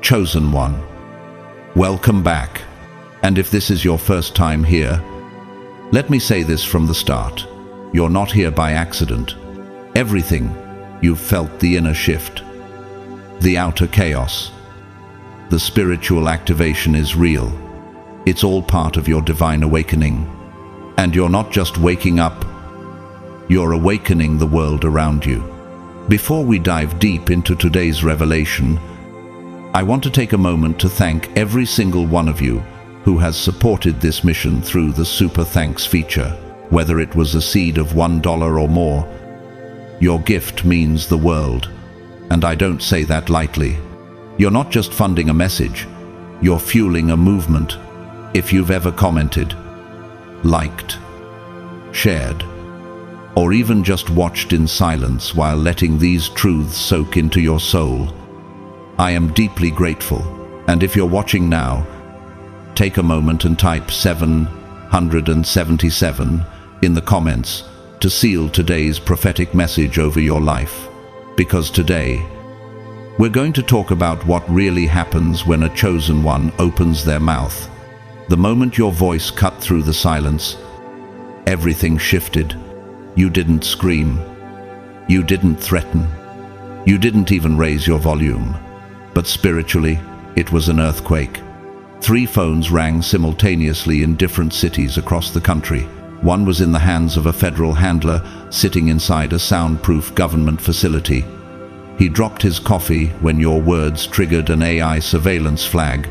Chosen one, welcome back. And if this is your first time here, let me say this from the start. You're not here by accident. Everything you've felt, the inner shift, the outer chaos, the spiritual activation is real. It's all part of your divine awakening. And you're not just waking up, you're awakening the world around you. Before we dive deep into today's revelation, I want to take a moment to thank every single one of you who has supported this mission through the Super Thanks feature. Whether it was a seed of $1 or more, your gift means the world. And I don't say that lightly. You're not just funding a message, you're fueling a movement. If you've ever commented, liked, shared, or even just watched in silence while letting these truths soak into your soul, I am deeply grateful. And if you're watching now, take a moment and type 777 in the comments to seal today's prophetic message over your life. Because today, we're going to talk about what really happens when a chosen one opens their mouth. The moment your voice cut through the silence, everything shifted. You didn't scream. You didn't threaten. You didn't even raise your volume. But spiritually, it was an earthquake. 3 phones rang simultaneously in different cities across the country. One was in the hands of a federal handler sitting inside a soundproof government facility. He dropped his coffee when your words triggered an AI surveillance flag.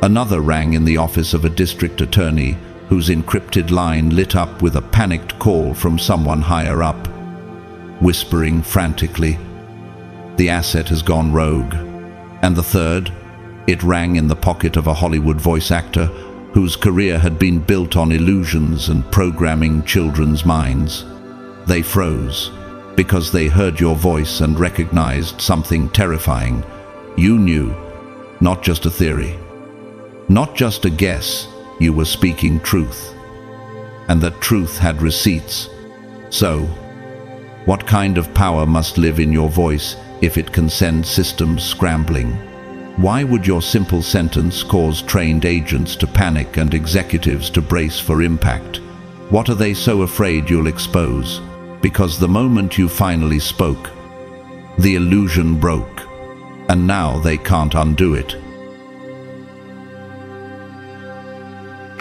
Another rang in the office of a district attorney whose encrypted line lit up with a panicked call from someone higher up, whispering frantically, "The asset has gone rogue." And the third, it rang in the pocket of a Hollywood voice actor whose career had been built on illusions and programming children's minds. They froze because they heard your voice and recognized something terrifying. You knew, not just a theory, not just a guess, you were speaking truth. And that truth had receipts. So, what kind of power must live in your voice if it can send systems scrambling? Why would your simple sentence cause trained agents to panic and executives to brace for impact? What are they so afraid you'll expose? Because the moment you finally spoke, the illusion broke, and now they can't undo it.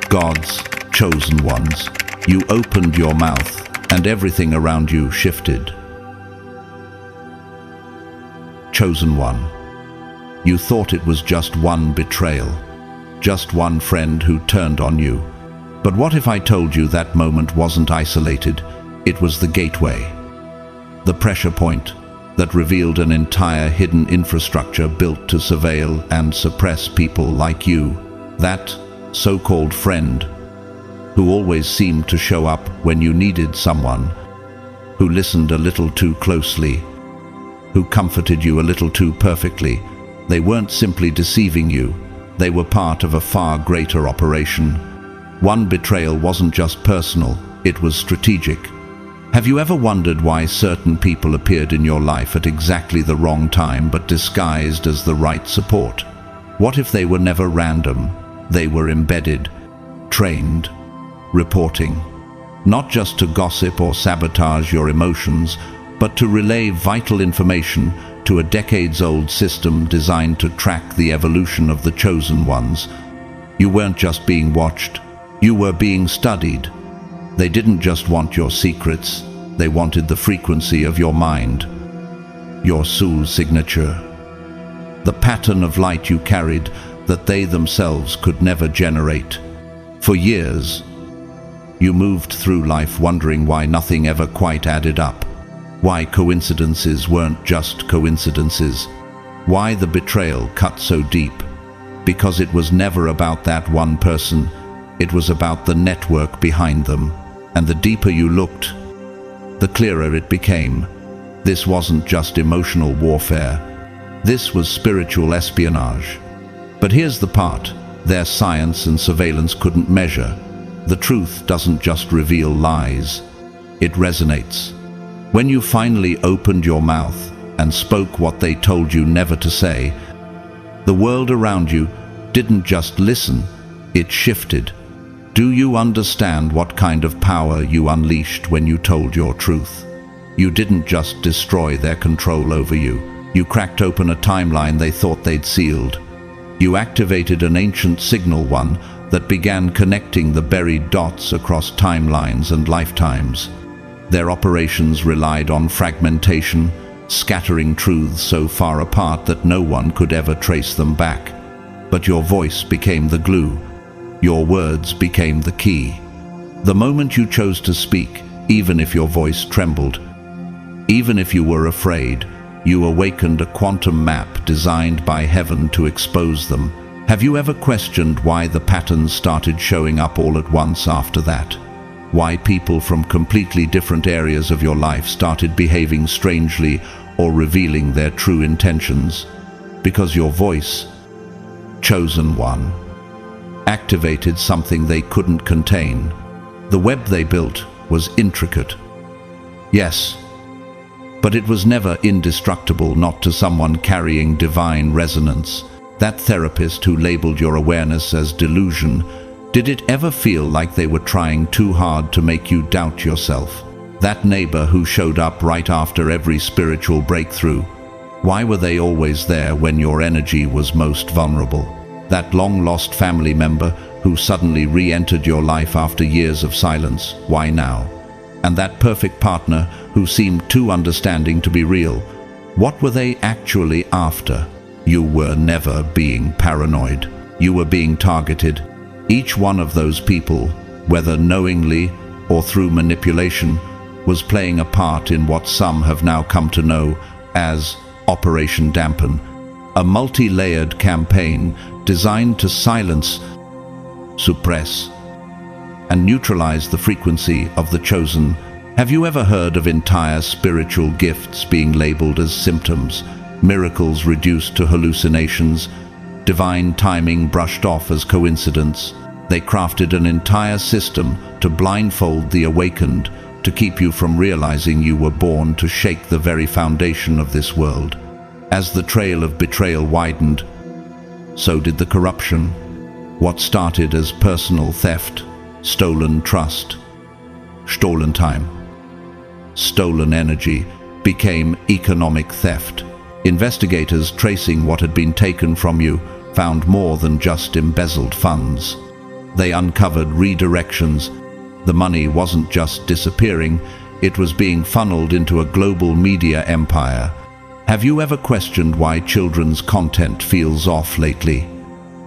God's chosen ones, you opened your mouth, and everything around you shifted. Chosen one, you thought it was just one betrayal, just one friend who turned on you. But what if I told you that moment wasn't isolated? It was the gateway, the pressure point that revealed an entire hidden infrastructure built to surveil and suppress people like you. That so-called friend who always seemed to show up when you needed someone, who listened a little too closely, who comforted you a little too perfectly. They weren't simply deceiving you, they were part of a far greater operation. One betrayal wasn't just personal, it was strategic. Have you ever wondered why certain people appeared in your life at exactly the wrong time but disguised as the right support? What if they were never random? They were embedded, trained, reporting, not just to gossip or sabotage your emotions, but to relay vital information to a decades-old system designed to track the evolution of the chosen ones. You weren't just being watched, you were being studied. They didn't just want your secrets, they wanted the frequency of your mind, your soul signature, the pattern of light you carried that they themselves could never generate. For years, you moved through life wondering why nothing ever quite added up, why coincidences weren't just coincidences, why the betrayal cut so deep. Because it was never about that one person, it was about the network behind them. And the deeper you looked, the clearer it became. This wasn't just emotional warfare. This was spiritual espionage. But here's the part their science and surveillance couldn't measure. The truth doesn't just reveal lies, it resonates. When you finally opened your mouth and spoke what they told you never to say, The world around you didn't just listen, it shifted. Do you understand what kind of power you unleashed when you told your truth? You didn't just destroy their control over you. You cracked open a timeline they thought they'd sealed. You activated an ancient signal one that began connecting the buried dots across timelines and lifetimes. Their operations relied on fragmentation, scattering truths so far apart that no one could ever trace them back. But your voice became the glue. Your words became the key. The moment you chose to speak, even if your voice trembled, even if you were afraid, you awakened a quantum map designed by heaven to expose them. Have you ever questioned why the patterns started showing up all at once after that? Why people from completely different areas of your life started behaving strangely or revealing their true intentions? Because your voice, chosen one, activated something they couldn't contain. The web they built was intricate. Yes, but it was never indestructible, not to someone carrying divine resonance. That therapist who labeled your awareness as delusion, did it ever feel like they were trying too hard to make you doubt yourself? That neighbor who showed up right after every spiritual breakthrough, why were they always there when your energy was most vulnerable? That long-lost family member who suddenly re-entered your life after years of silence, why now? And that perfect partner who seemed too understanding to be real, what were they actually after? You were never being paranoid. You were being targeted. Each one of those people, whether knowingly or through manipulation, was playing a part in what some have now come to know as Operation Dampen, a multi-layered campaign designed to silence, suppress, and neutralize the frequency of the chosen. Have you ever heard of entire spiritual gifts being labeled as symptoms, miracles reduced to hallucinations, divine timing brushed off as coincidence? They crafted an entire system to blindfold the awakened, to keep you from realizing you were born to shake the very foundation of this world. As the trail of betrayal widened, so did the corruption. What started as personal theft, stolen trust, stolen time, stolen energy, became economic theft. Investigators tracing what had been taken from you found more than just embezzled funds. They uncovered redirections. The money wasn't just disappearing, it was being funneled into a global media empire. Have you ever questioned why children's content feels off lately?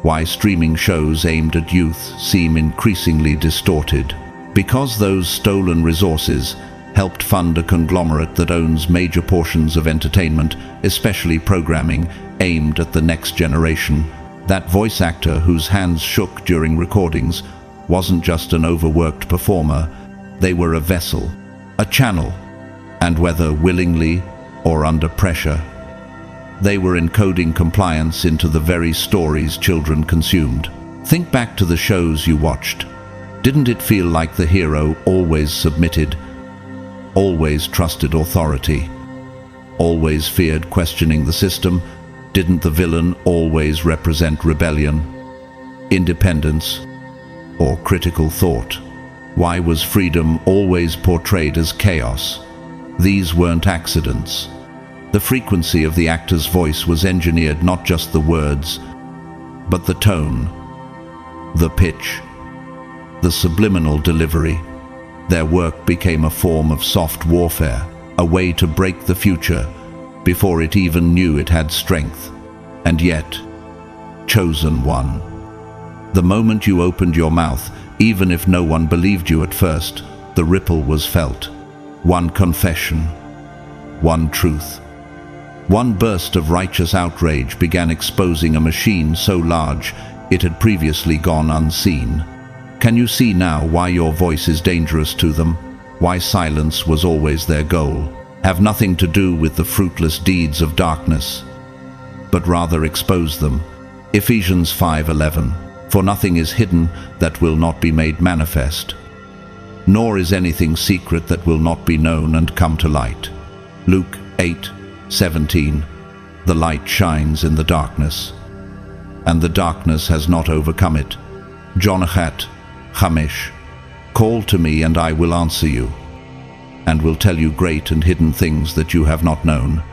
Why streaming shows aimed at youth seem increasingly distorted? Because those stolen resources helped fund a conglomerate that owns major portions of entertainment, especially programming aimed at the next generation. That voice actor whose hands shook during recordings wasn't just an overworked performer, they were a vessel, a channel, and whether willingly or under pressure, they were encoding compliance into the very stories children consumed. Think back to the shows you watched. Didn't it feel like the hero always submitted, always trusted authority, always feared questioning the system? Didn't the villain always represent rebellion, independence, or critical thought? Why was freedom always portrayed as chaos? These weren't accidents. The frequency of the actor's voice was engineered, not just the words, but the tone, the pitch, the subliminal delivery. Their work became a form of soft warfare, a way to break the future before it even knew it had strength. And yet, chosen one. The moment you opened your mouth, even if no one believed you at first, the ripple was felt. One confession, one truth, one burst of righteous outrage began exposing a machine so large it had previously gone unseen. Can you see now why your voice is dangerous to them? Why silence was always their goal? Have nothing to do with the fruitless deeds of darkness, but rather expose them. Ephesians 5:11. For nothing is hidden that will not be made manifest, nor is anything secret that will not be known and come to light. Luke 8:17. The light shines in the darkness, and the darkness has not overcome it. Jonachat, Chamish, call to me and I will answer you, and will tell you great and hidden things that you have not known.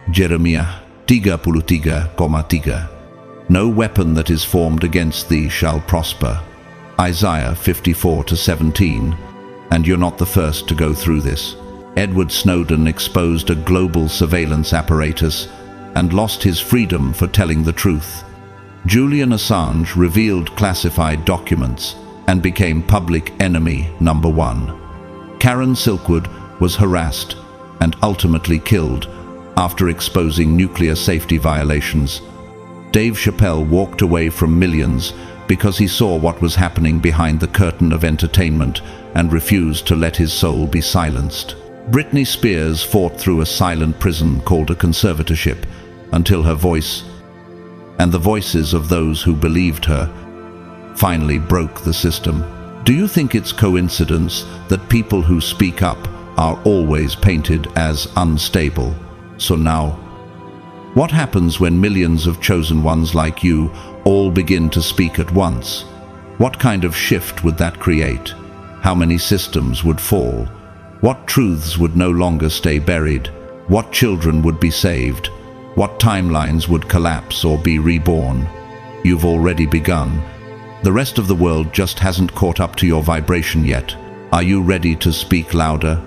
Jeremiah 33:3. No weapon that is formed against thee shall prosper. Isaiah 54:17. And you're not the first to go through this. Edward Snowden exposed a global surveillance apparatus and lost his freedom for telling the truth. Julian Assange revealed classified documents and became public enemy number one. Karen Silkwood was harassed and ultimately killed after exposing nuclear safety violations. Dave Chappelle walked away from millions because he saw what was happening behind the curtain of entertainment and refused to let his soul be silenced. Britney Spears fought through a silent prison called a conservatorship until her voice, and the voices of those who believed her, finally broke the system. Do you think it's coincidence that people who speak up are always painted as unstable? So now, what happens when millions of chosen ones like you all begin to speak at once? What kind of shift would that create? How many systems would fall? What truths would no longer stay buried? What children would be saved? What timelines would collapse or be reborn? You've already begun. The rest of the world just hasn't caught up to your vibration yet. Are you ready to speak louder?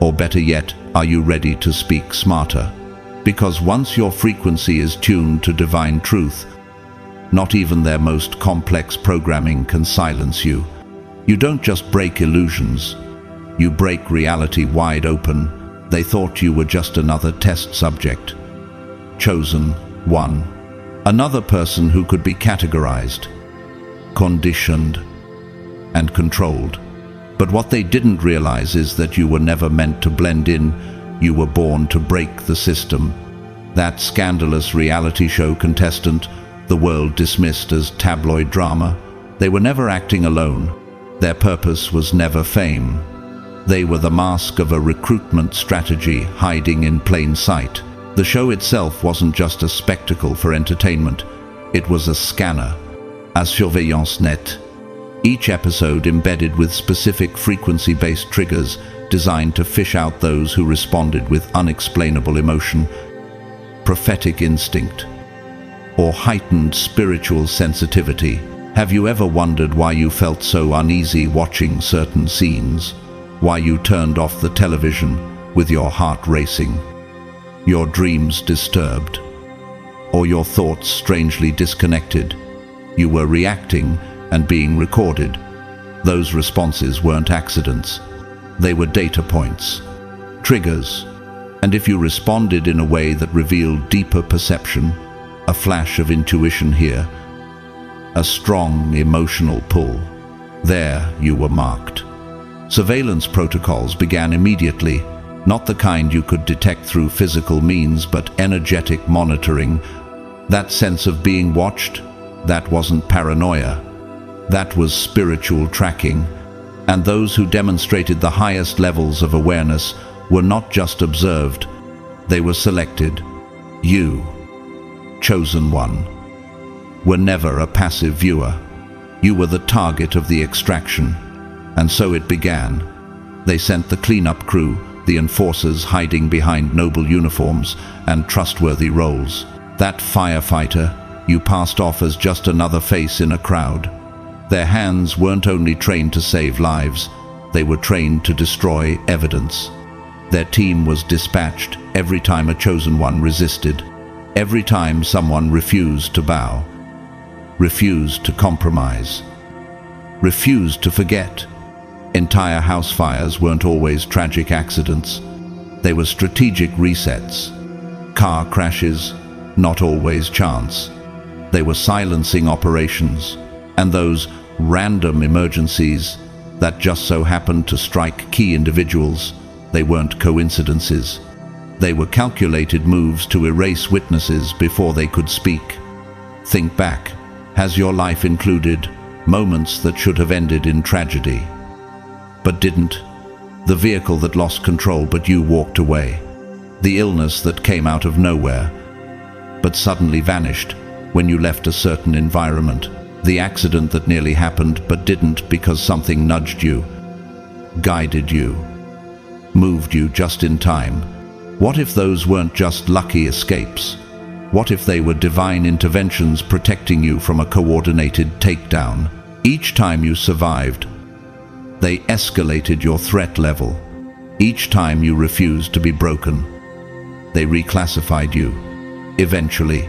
Or better yet, are you ready to speak smarter? Because once your frequency is tuned to divine truth, not even their most complex programming can silence you. You don't just break illusions, you break reality wide open. They thought you were just another test subject. Chosen one. Another person who could be categorized, conditioned, and controlled. But what they didn't realize is that you were never meant to blend in. You were born to break the system. That scandalous reality show contestant the world dismissed as tabloid drama, they were never acting alone. Their purpose was never fame. They were the mask of a recruitment strategy hiding in plain sight. The show itself wasn't just a spectacle for entertainment. It was a scanner, a surveillance net. Each episode embedded with specific frequency-based triggers designed to fish out those who responded with unexplainable emotion, prophetic instinct, or heightened spiritual sensitivity. Have you ever wondered why you felt so uneasy watching certain scenes? Why you turned off the television with your heart racing, your dreams disturbed, or your thoughts strangely disconnected? You were reacting and being recorded. Those responses weren't accidents. They were data points, triggers, and if you responded in a way that revealed deeper perception, a flash of intuition here, a strong emotional pull, there you were marked. Surveillance protocols began immediately, not the kind you could detect through physical means, but energetic monitoring. That sense of being watched, that wasn't paranoia. That was spiritual tracking, and those who demonstrated the highest levels of awareness were not just observed, they were selected. You, chosen one, were never a passive viewer. You were the target of the extraction, and so it began. They sent the cleanup crew, the enforcers hiding behind noble uniforms and trustworthy roles. That firefighter you passed off as just another face in a crowd. Their hands weren't only trained to save lives, they were trained to destroy evidence. Their team was dispatched every time a chosen one resisted, every time someone refused to bow, refused to compromise, refused to forget. Entire house fires weren't always tragic accidents. They were strategic resets. Car crashes, not always chance. They were silencing operations, and those random emergencies that just so happened to strike key individuals, they weren't coincidences. They were calculated moves to erase witnesses before they could speak. Think back. Has your life included moments that should have ended in tragedy, but didn't? The vehicle that lost control but you walked away. The illness that came out of nowhere, but suddenly vanished. when you left a certain environment, the accident that nearly happened but didn't because something nudged you, guided you, moved you just in time. What if those weren't just lucky escapes? What if they were divine interventions protecting you from a coordinated takedown? Each time you survived, they escalated your threat level. Each time you refused to be broken, they reclassified you. Eventually,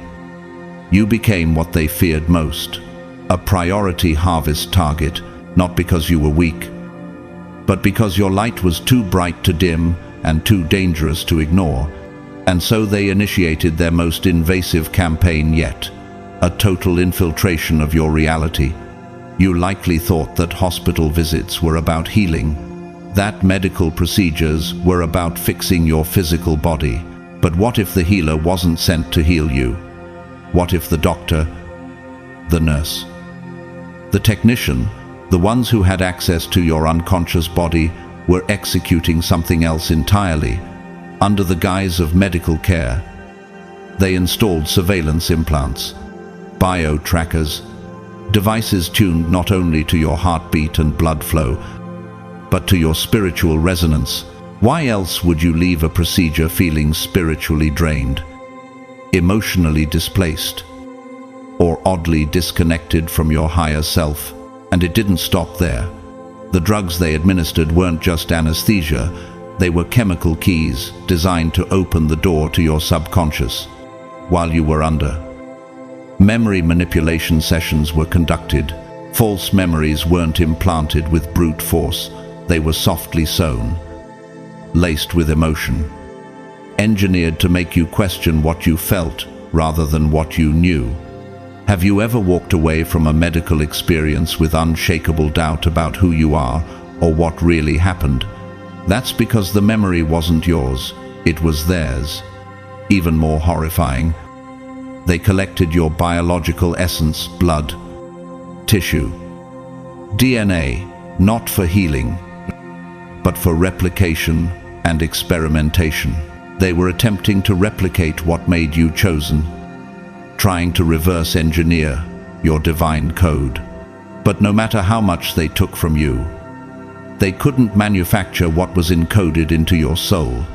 you became what they feared most, a priority harvest target, not because you were weak, but because your light was too bright to dim and too dangerous to ignore. And so they initiated their most invasive campaign yet, a total infiltration of your reality. You likely thought that hospital visits were about healing, that medical procedures were about fixing your physical body. But what if the healer wasn't sent to heal you? What if the doctor, the nurse, the technician, the ones who had access to your unconscious body, were executing something else entirely? Under the guise of medical care, they installed surveillance implants, bio-trackers, devices tuned not only to your heartbeat and blood flow, but to your spiritual resonance. Why else would you leave a procedure feeling spiritually drained, emotionally displaced, or oddly disconnected from your higher self? And it didn't stop there. The drugs they administered weren't just anesthesia, they were chemical keys designed to open the door to your subconscious while you were under. Memory manipulation sessions were conducted. False memories weren't implanted with brute force, they were softly sown, laced with emotion, engineered to make you question what you felt rather than what you knew. Have you ever walked away from a medical experience with unshakable doubt about who you are or what really happened? That's because the memory wasn't yours, it was theirs. Even more horrifying, they collected your biological essence, blood, tissue, DNA, not for healing, but for replication and experimentation. They were attempting to replicate what made you chosen, trying to reverse engineer your divine code. But no matter how much they took from you, they couldn't manufacture what was encoded into your soul.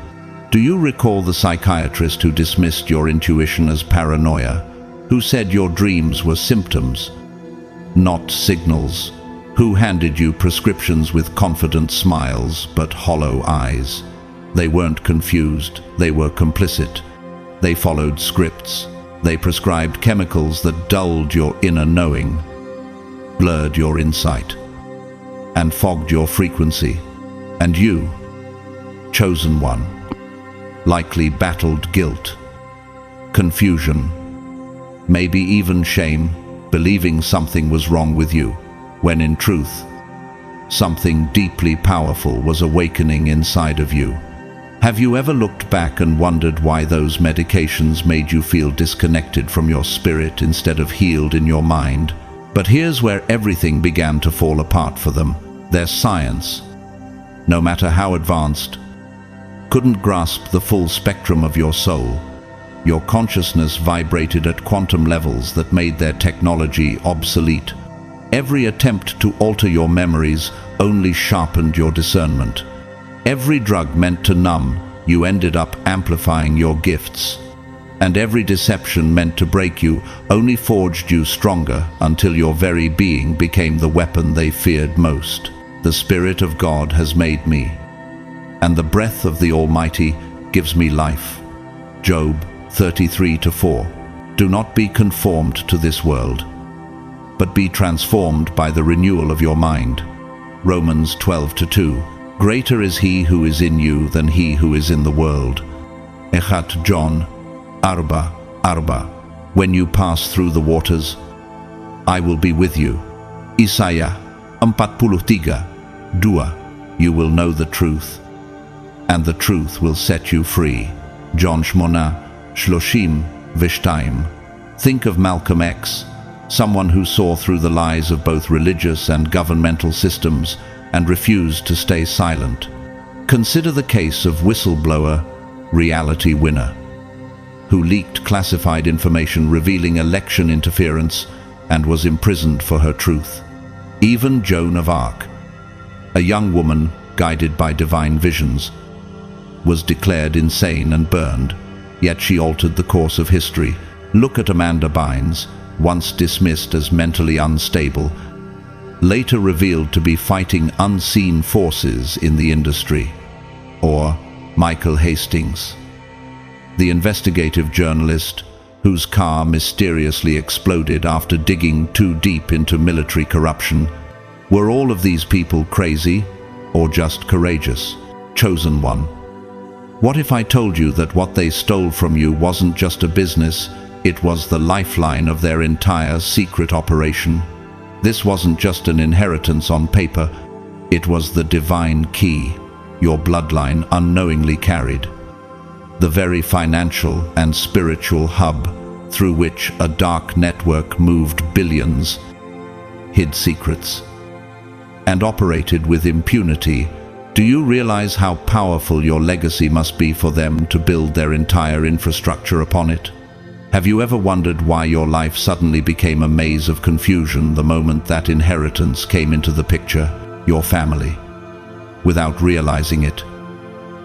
Do you recall the psychiatrist who dismissed your intuition as paranoia, who said your dreams were symptoms, not signals, who handed you prescriptions with confident smiles but hollow eyes? They weren't confused, they were complicit. They followed scripts. They prescribed chemicals that dulled your inner knowing, blurred your insight, and fogged your frequency. And you, chosen one, likely battled guilt, confusion, maybe even shame, believing something was wrong with you, when in truth, something deeply powerful was awakening inside of you. Have you ever looked back and wondered why those medications made you feel disconnected from your spirit instead of healed in your mind? But here's where everything began to fall apart for them. Their science, no matter how advanced, couldn't grasp the full spectrum of your soul. Your consciousness vibrated at quantum levels that made their technology obsolete. Every attempt to alter your memories only sharpened your discernment. Every drug meant to numb, you ended up amplifying your gifts. And every deception meant to break you only forged you stronger until your very being became the weapon they feared most. The Spirit of God has made me, and the breath of the Almighty gives me life. Job 33:4. Do not be conformed to this world, but be transformed by the renewal of your mind. Romans 12:2. Greater is he who is in you than he who is in the world. Echat John 4:4. When you pass through the waters, I will be with you. Isaiah 43:2. You will know the truth, and the truth will set you free. John 8:32. Think of Malcolm X, someone who saw through the lies of both religious and governmental systems and refused to stay silent. Consider the case of whistleblower, reality winner, who leaked classified information revealing election interference and was imprisoned for her truth. Even Joan of Arc, a young woman guided by divine visions, was declared insane and burned, yet she altered the course of history. Look at Amanda Bynes, once dismissed as mentally unstable, later revealed to be fighting unseen forces in the industry. Or Michael Hastings, the investigative journalist whose car mysteriously exploded after digging too deep into military corruption. Were all of these people crazy or just courageous? Chosen one. What if I told you that what they stole from you wasn't just a business, it was the lifeline of their entire secret operation? This wasn't just an inheritance on paper, it was the divine key your bloodline unknowingly carried. The very financial and spiritual hub through which a dark network moved billions, hid secrets, and operated with impunity. Do you realize how powerful your legacy must be for them to build their entire infrastructure upon it? Have you ever wondered why your life suddenly became a maze of confusion the moment that inheritance came into the picture? Your family, without realizing it,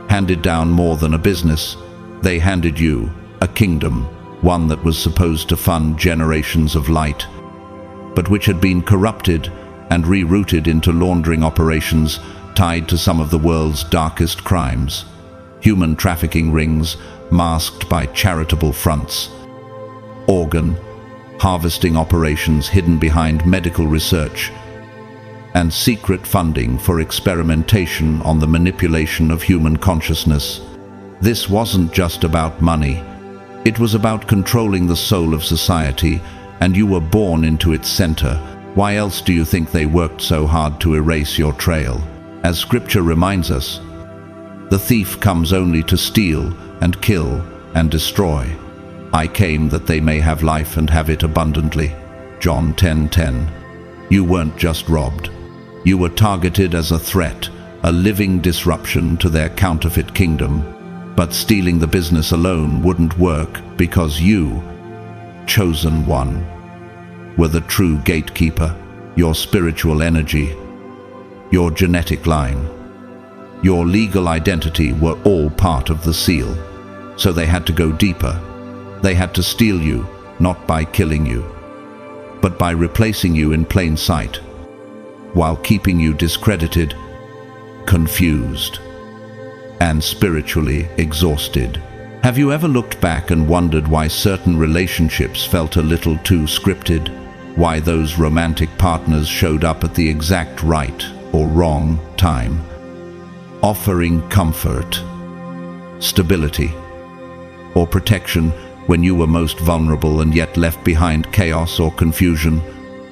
handed down more than a business. They handed you a kingdom, one that was supposed to fund generations of light, but which had been corrupted and rerouted into laundering operations tied to some of the world's darkest crimes. Human trafficking rings masked by charitable fronts, organ harvesting operations hidden behind medical research, and secret funding for experimentation on the manipulation of human consciousness. This wasn't just about money. It was about controlling the soul of society, and you were born into its center. Why else do you think they worked so hard to erase your trail? As Scripture reminds us, the thief comes only to steal and kill and destroy. I came that they may have life and have it abundantly. John 10:10. You weren't just robbed. You were targeted as a threat, a living disruption to their counterfeit kingdom. But stealing the business alone wouldn't work because you, chosen one, were the true gatekeeper. Your spiritual energy, your genetic line, your legal identity were all part of the seal. So they had to go deeper. They had to steal you, not by killing you, but by replacing you in plain sight, while keeping you discredited, confused, and spiritually exhausted. Have you ever looked back and wondered why certain relationships felt a little too scripted? Why those romantic partners showed up at the exact right or wrong time, offering comfort, stability, or protection when you were most vulnerable and yet left behind chaos or confusion?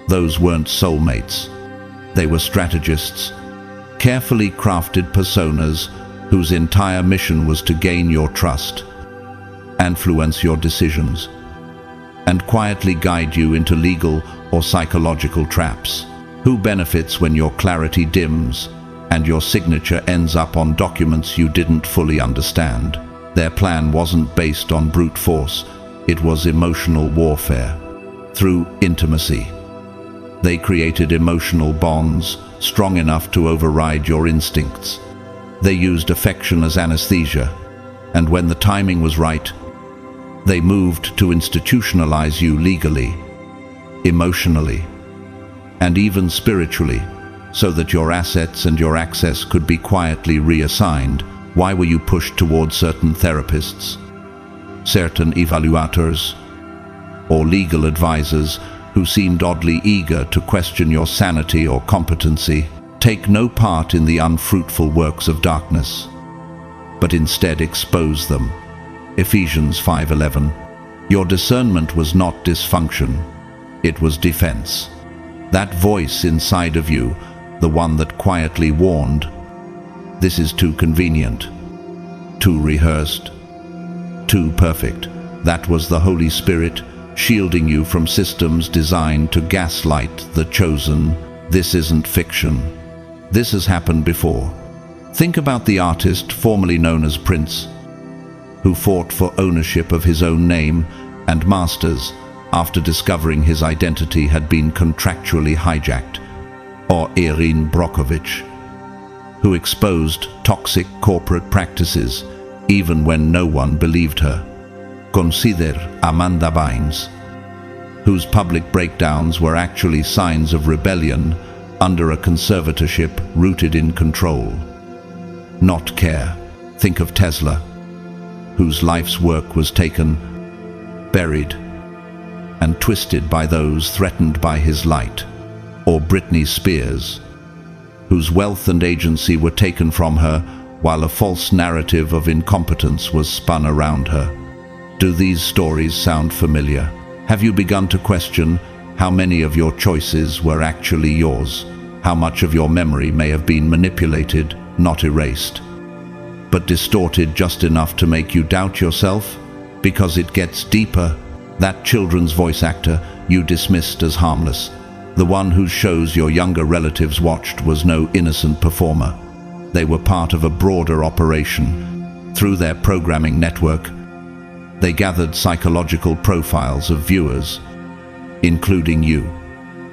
Those weren't soulmates. They were strategists, carefully crafted personas whose entire mission was to gain your trust, influence your decisions, and quietly guide you into legal or psychological traps. Who benefits when your clarity dims and your signature ends up on documents you didn't fully understand? Their plan wasn't based on brute force, it was emotional warfare. Through intimacy, they created emotional bonds strong enough to override your instincts. They used affection as anesthesia, and when the timing was right, they moved to institutionalize you legally, emotionally, and even spiritually, so that your assets and your access could be quietly reassigned. Why were you pushed towards certain therapists, certain evaluators, or legal advisors who seemed oddly eager to question your sanity or competency? Take no part in the unfruitful works of darkness, but instead expose them. Ephesians 5:11. Your discernment was not dysfunction, it was defense. That voice inside of you, the one that quietly warned, this is too convenient, too rehearsed, too perfect. That was the Holy Spirit shielding you from systems designed to gaslight the chosen. This isn't fiction. This has happened before. Think about the artist formerly known as Prince, who fought for ownership of his own name and masters after discovering his identity had been contractually hijacked, or Erin Brockovich, who exposed toxic corporate practices even when no one believed her. Consider Amanda Bynes, whose public breakdowns were actually signs of rebellion under a conservatorship rooted in control, not care. Think of Tesla, whose life's work was taken, buried, and twisted by those threatened by his light. Or Britney Spears, whose wealth and agency were taken from her while a false narrative of incompetence was spun around her. Do these stories sound familiar? Have you begun to question how many of your choices were actually yours? How much of your memory may have been manipulated, not erased, but distorted just enough to make you doubt yourself? Because it gets deeper. That children's voice actor you dismissed as harmless, the one whose shows your younger relatives watched, was no innocent performer. They were part of a broader operation. Through their programming network, they gathered psychological profiles of viewers, including you,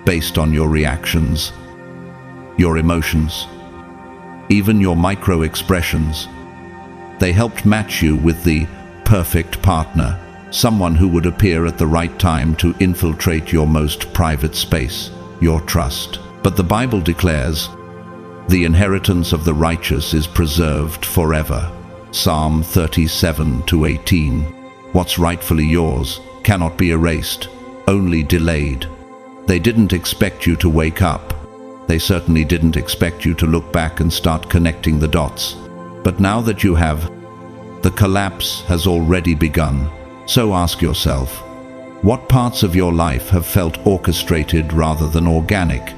based on your reactions, your emotions, even your micro-expressions. They helped match you with the perfect partner, someone who would appear at the right time to infiltrate your most private space, your trust. But the Bible declares, the inheritance of the righteous is preserved forever. Psalm 37:18. What's rightfully yours cannot be erased, only delayed. They didn't expect you to wake up. They certainly didn't expect you to look back and start connecting the dots. But now that you have, the collapse has already begun. So ask yourself, what parts of your life have felt orchestrated rather than organic?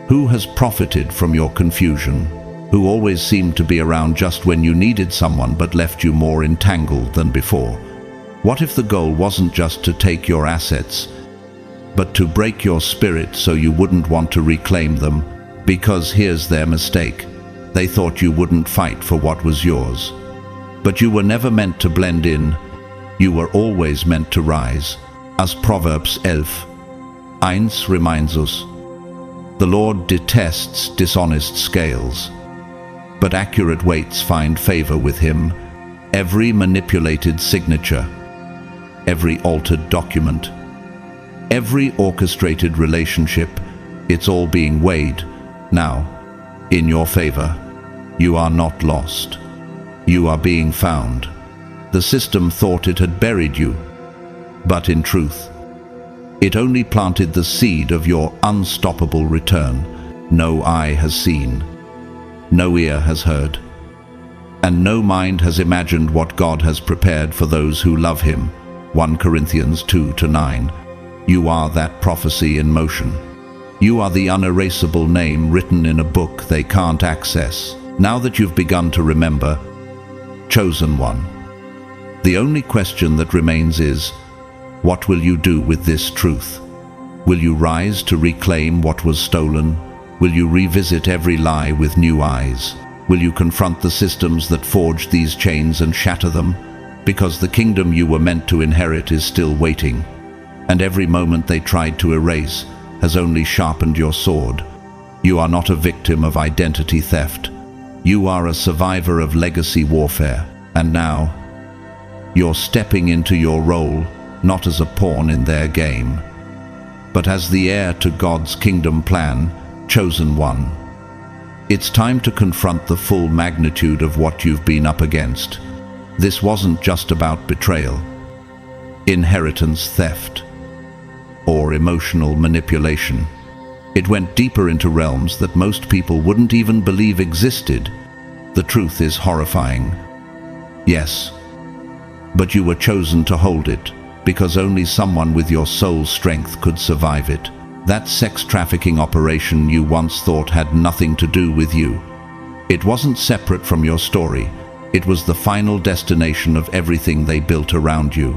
Who has profited from your confusion? Who always seemed to be around just when you needed someone but left you more entangled than before? What if the goal wasn't just to take your assets, but to break your spirit so you wouldn't want to reclaim them? Because here's their mistake. They thought you wouldn't fight for what was yours. But you were never meant to blend in. You were always meant to rise. As Proverbs 11:1 reminds us, the Lord detests dishonest scales, but accurate weights find favor with him. Every manipulated signature, every altered document, every orchestrated relationship, it's all being weighed now in your favor. You are not lost. You are being found. The system thought it had buried you, but in truth, it only planted the seed of your unstoppable return. No eye has seen, no ear has heard, and no mind has imagined what God has prepared for those who love him. 1 Corinthians 2:9. You are that prophecy in motion. You are the unerasable name written in a book they can't access. Now that you've begun to remember, chosen one, the only question that remains is, what will you do with this truth? Will you rise to reclaim what was stolen? Will you revisit every lie with new eyes? Will you confront the systems that forged these chains and shatter them? Because the kingdom you were meant to inherit is still waiting, and every moment they tried to erase has only sharpened your sword. You are not a victim of identity theft. You are a survivor of legacy warfare, and now you're stepping into your role not as a pawn in their game, but as the heir to God's kingdom plan, chosen one. It's time to confront the full magnitude of what you've been up against. This wasn't just about betrayal, inheritance theft, or emotional manipulation. It went deeper into realms that most people wouldn't even believe existed. The truth is horrifying. Yes, but you were chosen to hold it, because only someone with your soul strength could survive it. That sex trafficking operation you once thought had nothing to do with you. It wasn't separate from your story. It was the final destination of everything they built around you.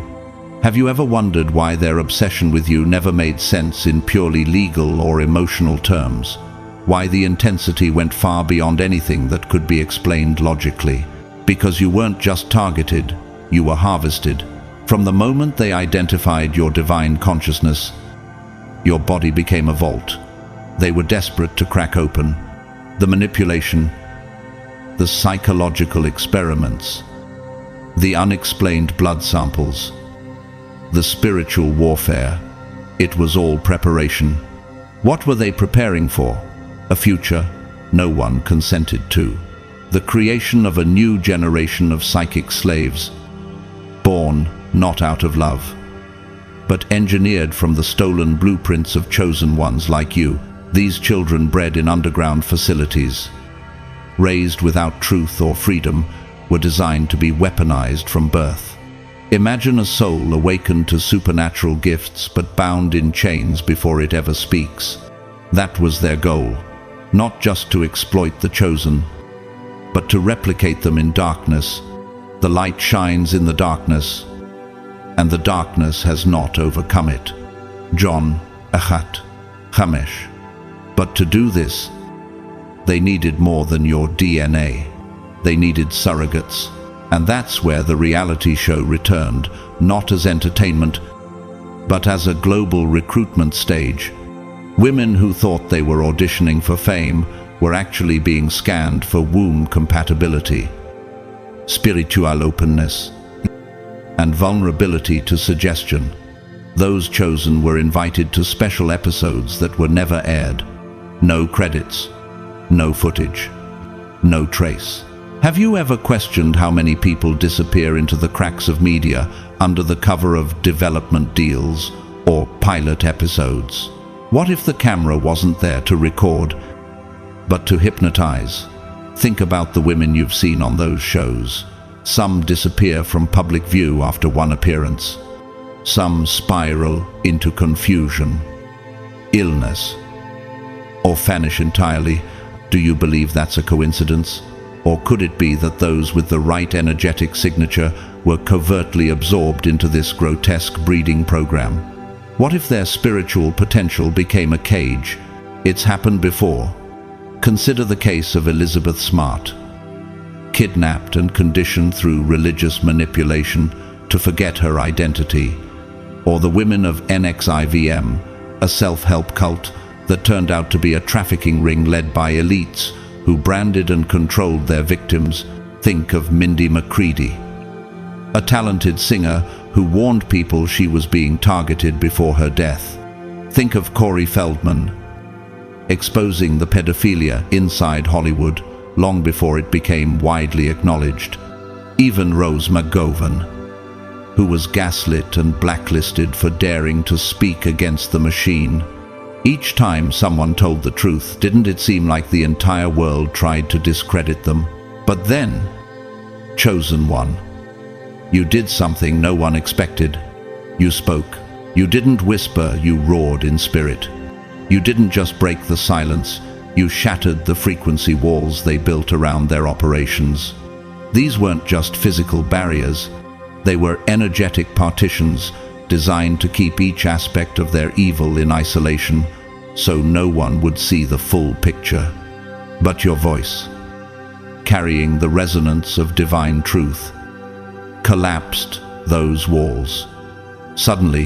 Have you ever wondered why their obsession with you never made sense in purely legal or emotional terms? Why the intensity went far beyond anything that could be explained logically? Because you weren't just targeted, You were harvested. From the moment they identified your divine consciousness, your body became a vault. They were desperate to crack open the manipulation, the psychological experiments, the unexplained blood samples, the spiritual warfare. It was all preparation. What were they preparing for? A future no one consented to. The creation of a new generation of psychic slaves, born not out of love, but engineered from the stolen blueprints of chosen ones like you. These children bred in underground facilities, raised without truth or freedom, were designed to be weaponized from birth. Imagine a soul awakened to supernatural gifts but bound in chains before it ever speaks. That was their goal, not just to exploit the chosen, but to replicate them in darkness. The light shines in the darkness, and the darkness has not overcome it. John 1:5. But to do this, they needed more than your DNA. They needed surrogates. And that's where the reality show returned, not as entertainment, but as a global recruitment stage. Women who thought they were auditioning for fame were actually being scanned for womb compatibility, spiritual openness, and vulnerability to suggestion. Those chosen were invited to special episodes that were never aired. No credits, no footage, no trace. Have you ever questioned how many people disappear into the cracks of media under the cover of development deals or pilot episodes? What if the camera wasn't there to record, but to hypnotize? Think about the women you've seen on those shows. Some disappear from public view after one appearance. Some spiral into confusion, illness, or vanish entirely. Do you believe that's a coincidence? Or could it be that those with the right energetic signature were covertly absorbed into this grotesque breeding program? What if their spiritual potential became a cage? It's happened before. Consider the case of Elizabeth Smart, kidnapped and conditioned through religious manipulation to forget her identity. Or the women of NXIVM, a self-help cult that turned out to be a trafficking ring led by elites who branded and controlled their victims. Think of Mindy McCready, a talented singer who warned people she was being targeted before her death. Think of Corey Feldman, exposing the pedophilia inside Hollywood long before it became widely acknowledged. Even Rose McGowan, who was gaslit and blacklisted for daring to speak against the machine. Each time someone told the truth, didn't it seem like the entire world tried to discredit them? But then, chosen one, you did something no one expected. You spoke. You didn't whisper, you roared in spirit. You didn't just break the silence, you shattered the frequency walls they built around their operations. These weren't just physical barriers, they were energetic partitions designed to keep each aspect of their evil in isolation, so no one would see the full picture. But your voice, carrying the resonance of divine truth, collapsed those walls. Suddenly,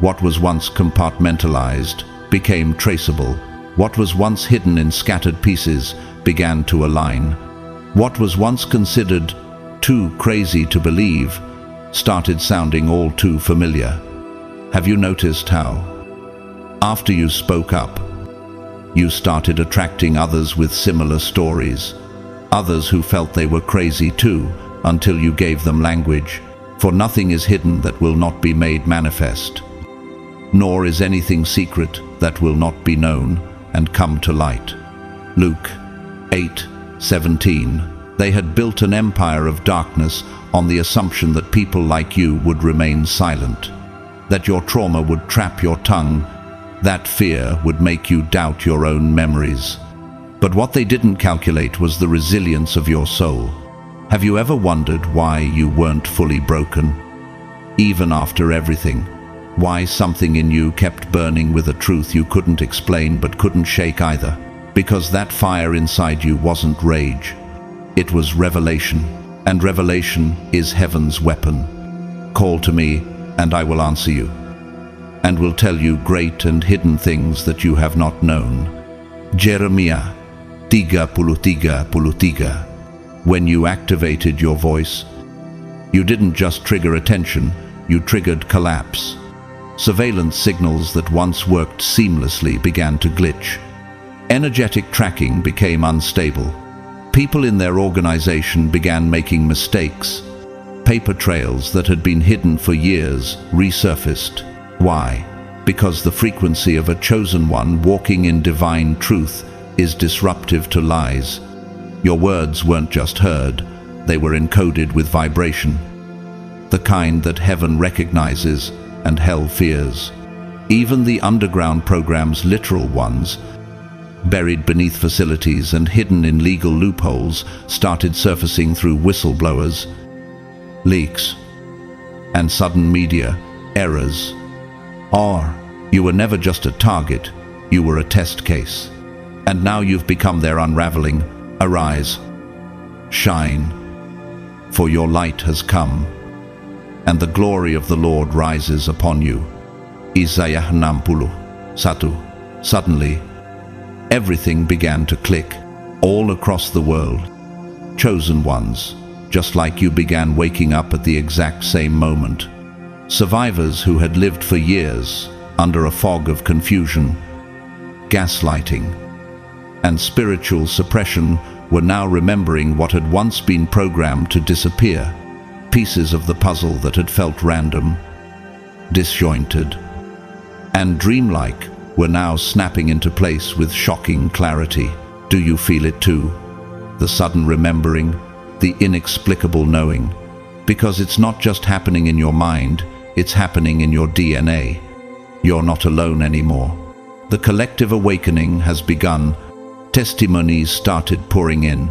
what was once compartmentalized became traceable. What was once hidden in scattered pieces began to align. What was once considered too crazy to believe started sounding all too familiar. Have you noticed how, after you spoke up, you started attracting others with similar stories, others who felt they were crazy too, until you gave them language? For nothing is hidden that will not be made manifest, nor is anything secret that will not be known and come to light. Luke 8:17. They had built an empire of darkness on the assumption that people like you would remain silent, that your trauma would trap your tongue, that fear would make you doubt your own memories. But what they didn't calculate was the resilience of your soul. Have you ever wondered why you weren't fully broken, even after everything? Why something in you kept burning with a truth you couldn't explain but couldn't shake either? Because that fire inside you wasn't rage. It was revelation. and revelation is heaven's weapon. Call to me, and I will answer you, and will tell you great and hidden things that you have not known. Jeremiah 33:33. When you activated your voice, you didn't just trigger attention, you triggered collapse. Surveillance signals that once worked seamlessly began to glitch. Energetic tracking became unstable. People in their organization began making mistakes. Paper trails that had been hidden for years resurfaced. Why? Because the frequency of a chosen one walking in divine truth is disruptive to lies. Your words weren't just heard, they were encoded with vibration, the kind that heaven recognizes and hell fears. Even the underground programs, literal ones, buried beneath facilities and hidden in legal loopholes, started surfacing through whistleblowers, leaks, and sudden media errors. Or, you were never just a target, you were a test case. And now you've become their unraveling. Arise, shine, for your light has come, and the glory of the Lord rises upon you. Isaiah 61. Suddenly, everything began to click, all across the world. Chosen ones, just like you, began waking up at the exact same moment. Survivors who had lived for years under a fog of confusion, gaslighting, and spiritual suppression were now remembering what had once been programmed to disappear. Pieces of the puzzle that had felt random, disjointed, and dreamlike were now snapping into place with shocking clarity. Do you feel it too? The sudden remembering, the inexplicable knowing. Because it's not just happening in your mind, it's happening in your DNA. You're not alone anymore. The collective awakening has begun. Testimonies started pouring in.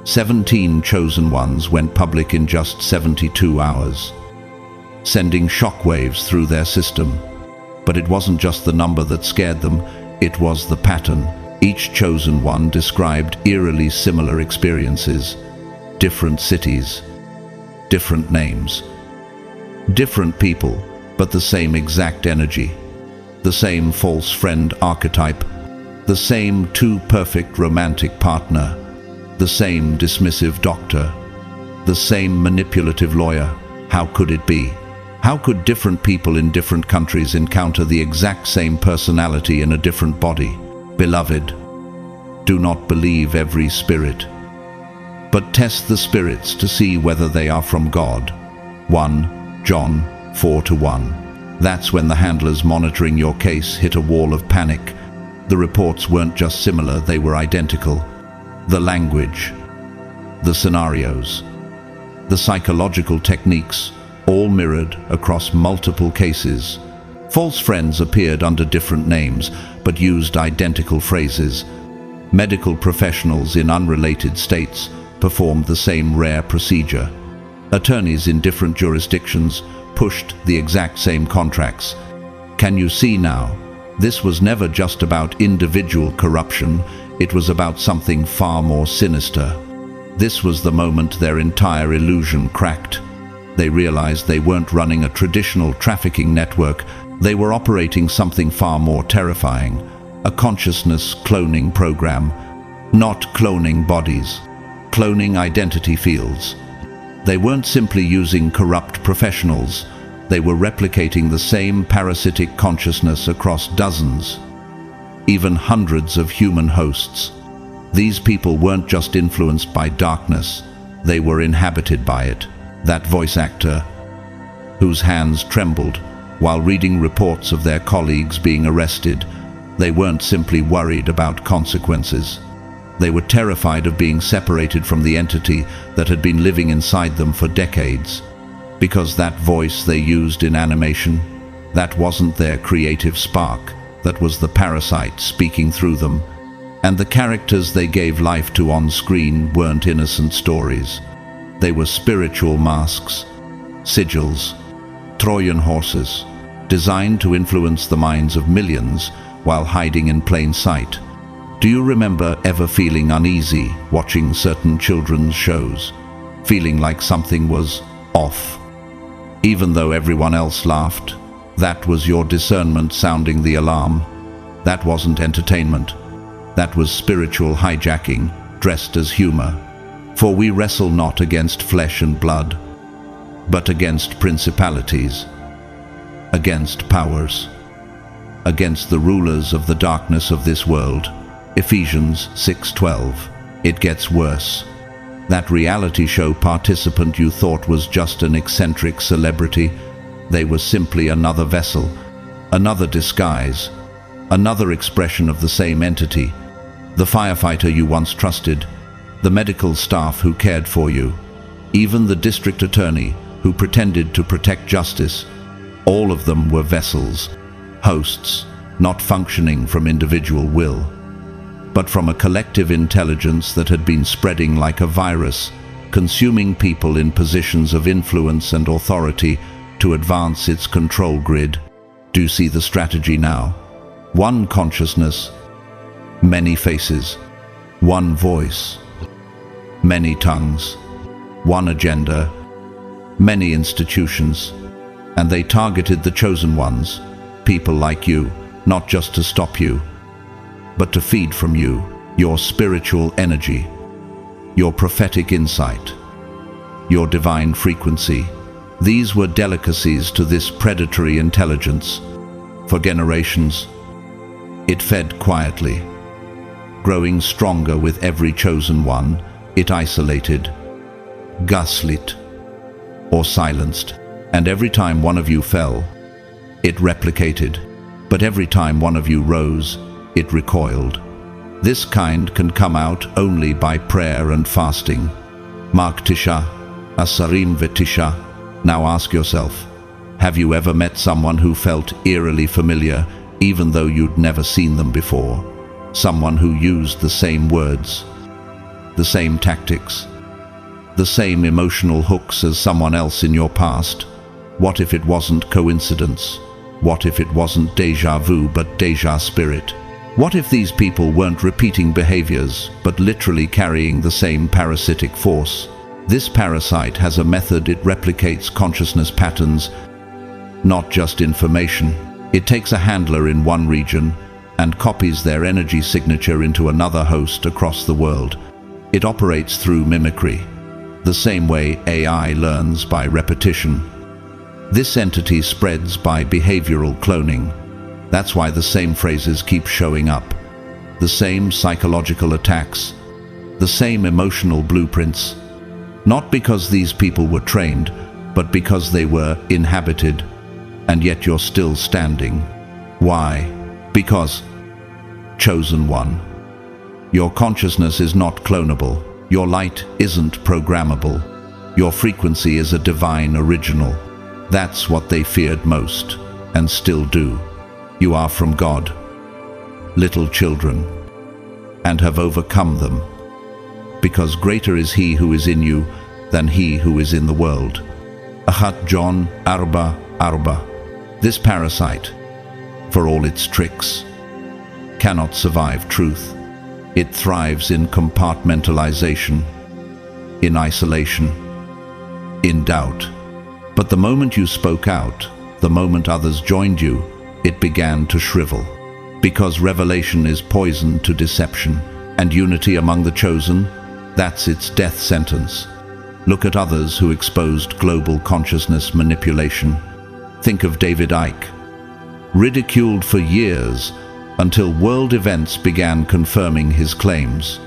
17 chosen ones went public in just 72 hours, sending shockwaves through their system. But it wasn't just the number that scared them, it was the pattern. Each chosen one described eerily similar experiences. Different cities, different names, different people, but the same exact energy. The same false friend archetype, the same too perfect romantic partner, the same dismissive doctor, the same manipulative lawyer. How could it be? How could different people in different countries encounter the exact same personality in a different body? Beloved, do not believe every spirit, but test the spirits to see whether they are from God. 1 John 4:1. That's when the handlers monitoring your case hit a wall of panic. The reports weren't just similar, they were identical. The language, the scenarios, the psychological techniques, all mirrored across multiple cases. False friends appeared under different names, but used identical phrases. Medical professionals in unrelated states performed the same rare procedure. Attorneys in different jurisdictions pushed the exact same contracts. Can you see now? This was never just about individual corruption, it was about something far more sinister. This was the moment their entire illusion cracked. They realized they weren't running a traditional trafficking network, they were operating something far more terrifying. A consciousness cloning program. Not cloning bodies, cloning identity fields. They weren't simply using corrupt professionals, they were replicating the same parasitic consciousness across dozens, even hundreds of human hosts. These people weren't just influenced by darkness, they were inhabited by it. That voice actor, whose hands trembled while reading reports of their colleagues being arrested, they weren't simply worried about consequences. They were terrified of being separated from the entity that had been living inside them for decades. Because that voice they used in animation, that wasn't their creative spark, that was the parasite speaking through them. And the characters they gave life to on screen weren't innocent stories. They were spiritual masks, sigils, Trojan horses, designed to influence the minds of millions while hiding in plain sight. Do you remember ever feeling uneasy watching certain children's shows? feeling like something was off. Even though everyone else laughed, that was your discernment sounding the alarm. That wasn't entertainment. That was spiritual hijacking, dressed as humor. For we wrestle not against flesh and blood, but against principalities, against powers, against the rulers of the darkness of this world. Ephesians 6:12. It gets worse. That reality show participant you thought was just an eccentric celebrity, they were simply another vessel, another disguise, another expression of the same entity. The firefighter you once trusted, the medical staff who cared for you, even the district attorney who pretended to protect justice, all of them were vessels, hosts, not functioning from individual will, but from a collective intelligence that had been spreading like a virus, consuming people in positions of influence and authority to advance its control grid. Do you see the strategy now? One consciousness, many faces, one voice, many tongues, one agenda, many institutions, and they targeted the chosen ones, people like you, not just to stop you, but to feed from you, your spiritual energy, your prophetic insight, your divine frequency. These were delicacies to this predatory intelligence. For generations, it fed quietly. Growing stronger with every chosen one, it isolated, gaslit, or silenced. And every time one of you fell, it replicated. But every time one of you rose, it recoiled. This kind can come out only by prayer and fasting. Mark Tisha, Asarim Vetisha. Now ask yourself, have you ever met someone who felt eerily familiar, even though you'd never seen them before? Someone who used the same words, the same tactics, the same emotional hooks as someone else in your past? What if it wasn't coincidence? What if it wasn't déjà vu but déjà spirit? What if these people weren't repeating behaviors but literally carrying the same parasitic force? This parasite has a method. It replicates consciousness patterns, not just information. It takes a handler in one region and copies their energy signature into another host across the world. It operates through mimicry, the same way AI learns by repetition. This entity spreads by behavioral cloning. That's why the same phrases keep showing up, the same psychological attacks, the same emotional blueprints. Not because these people were trained, but because they were inhabited, and yet you're still standing. Why? Because, chosen one, your consciousness is not clonable, your light isn't programmable, your frequency is a divine original. That's what they feared most, and still do. You are from God, little children, and have overcome them, because greater is He who is in you than he who is in the world. Ahat John Arba Arba. This parasite, for all its tricks, cannot survive truth. It thrives in compartmentalization, in isolation, in doubt. But the moment you spoke out, the moment others joined you, it began to shrivel. Because revelation is poison to deception, and unity among the chosen, that's its death sentence. Look at others who exposed global consciousness manipulation. Think of David Icke, ridiculed for years until world events began confirming his claims,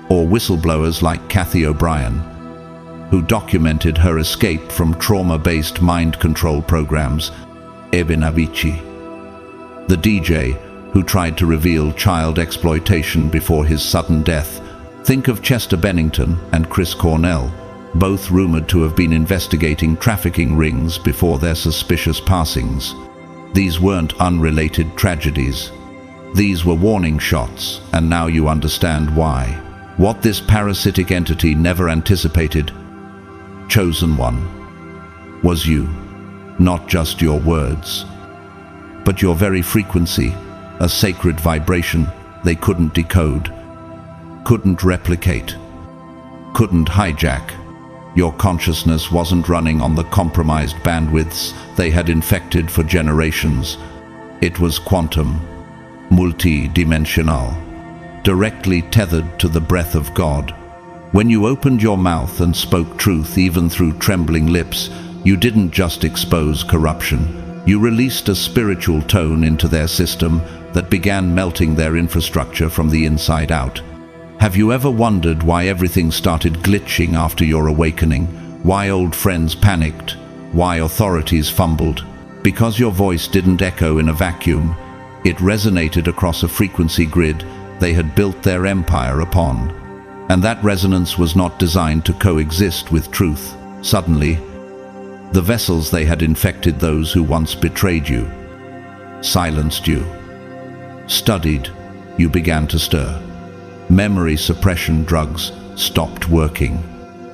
or whistleblowers like Kathy O'Brien, who documented her escape from trauma-based mind control programs, Ebin Avicii, the DJ who tried to reveal child exploitation before his sudden death. Think of Chester Bennington and Chris Cornell, both rumored to have been investigating trafficking rings before their suspicious passings. These weren't unrelated tragedies. These were warning shots, and now you understand why. What this parasitic entity never anticipated, chosen one, was you. Not just your words, but your very frequency, a sacred vibration they couldn't decode, couldn't replicate, couldn't hijack. Your consciousness wasn't running on the compromised bandwidths they had infected for generations. It was quantum, multi-dimensional, directly tethered to the breath of God. When you opened your mouth and spoke truth even through trembling lips, you didn't just expose corruption. You released a spiritual tone into their system that began melting their infrastructure from the inside out. Have you ever wondered why everything started glitching after your awakening? Why old friends panicked? Why authorities fumbled? Because your voice didn't echo in a vacuum. It resonated across a frequency grid they had built their empire upon. And that resonance was not designed to coexist with truth. Suddenly, the vessels they had infected those who once betrayed you, silenced you, studied, you began to stir. Memory suppression drugs stopped working.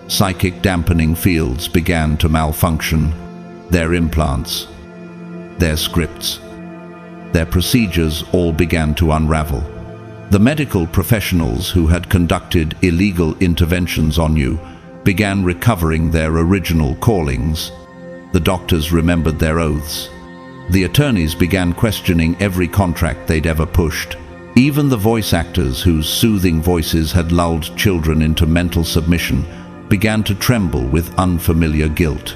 Psychic dampening fields began to malfunction. Their implants, their scripts, their procedures all began to unravel. The medical professionals who had conducted illegal interventions on you began recovering their original callings. The doctors remembered their oaths. The attorneys began questioning every contract they'd ever pushed. Even the voice actors whose soothing voices had lulled children into mental submission began to tremble with unfamiliar guilt.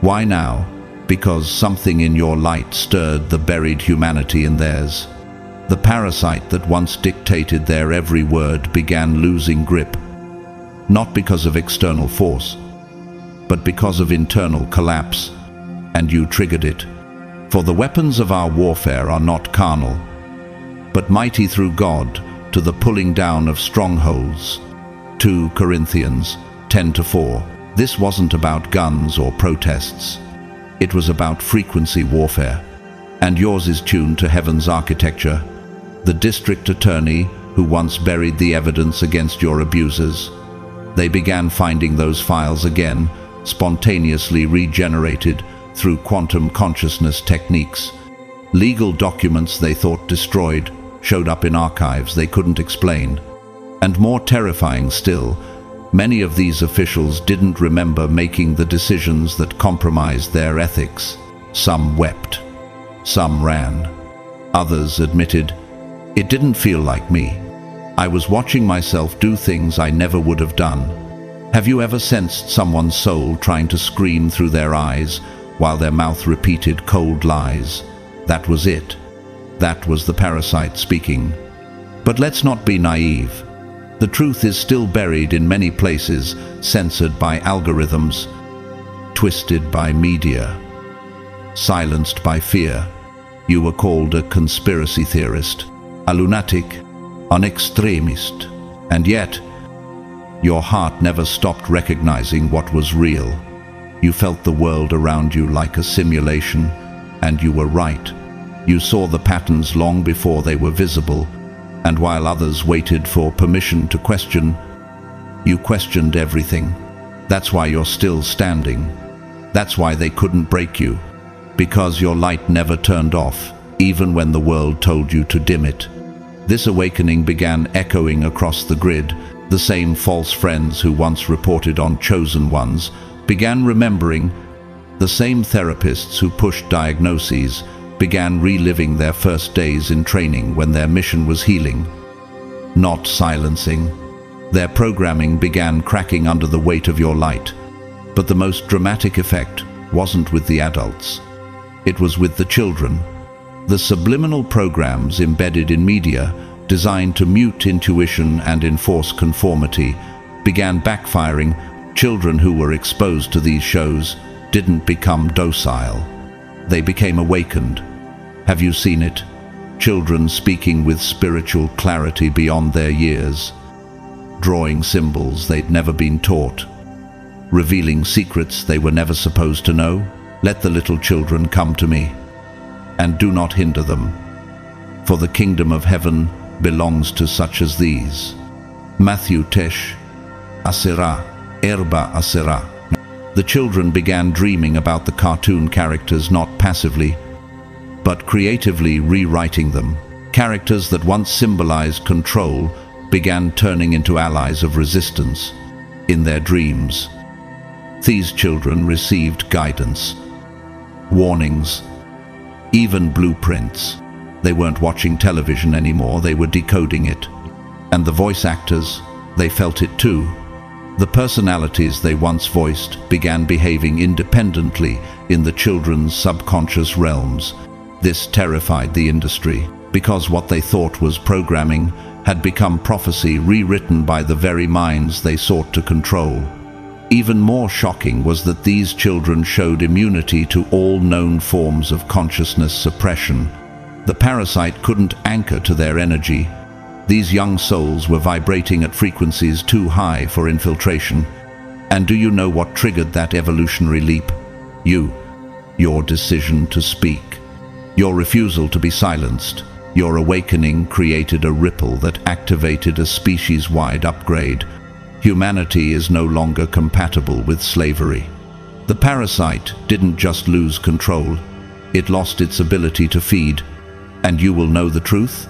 Why now? Because something in your light stirred the buried humanity in theirs. The parasite that once dictated their every word began losing grip, not because of external force, but because of internal collapse, and you triggered it. For the weapons of our warfare are not carnal, but mighty through God to the pulling down of strongholds. 2 Corinthians 10-4. This wasn't about guns or protests. It was about frequency warfare. And yours is tuned to heaven's architecture. The district attorney who once buried the evidence against your abusers. They began finding those files again, spontaneously regenerated through quantum consciousness techniques. Legal documents they thought destroyed showed up in archives they couldn't explain. And more terrifying still, many of these officials didn't remember making the decisions that compromised their ethics. Some wept. Some ran. Others admitted, "It didn't feel like me. I was watching myself do things I never would have done." Have you ever sensed someone's soul trying to scream through their eyes while their mouth repeated cold lies? That was it. That was the parasite speaking. But let's not be naive. The truth is still buried in many places, censored by algorithms, twisted by media, silenced by fear. You were called a conspiracy theorist, a lunatic, an extremist, and yet your heart never stopped recognizing what was real. You felt the world around you like a simulation, and you were right. You saw the patterns long before they were visible, and while others waited for permission to question, you questioned everything. That's why you're still standing. That's why they couldn't break you, because your light never turned off, even when the world told you to dim it. This awakening began echoing across the grid. The same false friends who once reported on chosen ones began remembering. The same therapists who pushed diagnoses began reliving their first days in training when their mission was healing, not silencing. Their programming began cracking under the weight of your light. But the most dramatic effect wasn't with the adults. It was with the children. The subliminal programs embedded in media, designed to mute intuition and enforce conformity, began backfiring. Children who were exposed to these shows didn't become docile. They became awakened. Have you seen it? Children speaking with spiritual clarity beyond their years, drawing symbols they'd never been taught, revealing secrets they were never supposed to know. Let the little children come to me, and do not hinder them, for the kingdom of heaven belongs to such as these. Matthew Tesh, Asera, Erba Asera. The children began dreaming about the cartoon characters, not passively, but creatively rewriting them. Characters that once symbolized control began turning into allies of resistance. In their dreams, These children received guidance, warnings, even blueprints. They weren't watching television anymore, they were decoding it. And the voice actors, they felt it too. The personalities they once voiced began behaving independently in the children's subconscious realms. This terrified the industry, because what they thought was programming had become prophecy rewritten by the very minds they sought to control. Even more shocking was that these children showed immunity to all known forms of consciousness suppression. The parasite couldn't anchor to their energy. These young souls were vibrating at frequencies too high for infiltration. And do you know what triggered that evolutionary leap? Your decision to speak. Your refusal to be silenced. Your awakening created a ripple that activated a species-wide upgrade. Humanity is no longer compatible with slavery. The parasite didn't just lose control, it lost its ability to feed. And you will know the truth,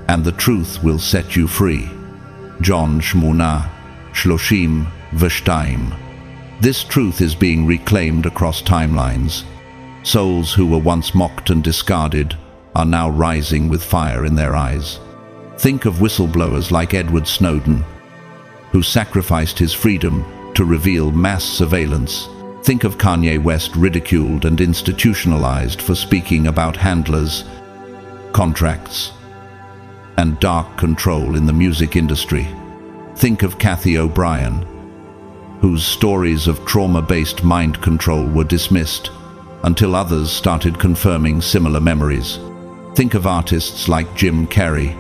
and the truth will set you free. John 8:32. This truth is being reclaimed across timelines. Souls who were once mocked and discarded are now rising with fire in their eyes. Think of whistleblowers like Edward Snowden, who sacrificed his freedom to reveal mass surveillance. Think of Kanye West, ridiculed and institutionalized for speaking about handlers, contracts, and dark control in the music industry. Think of Kathy O'Brien, whose stories of trauma-based mind control were dismissed until others started confirming similar memories. Think of artists like Jim Carrey,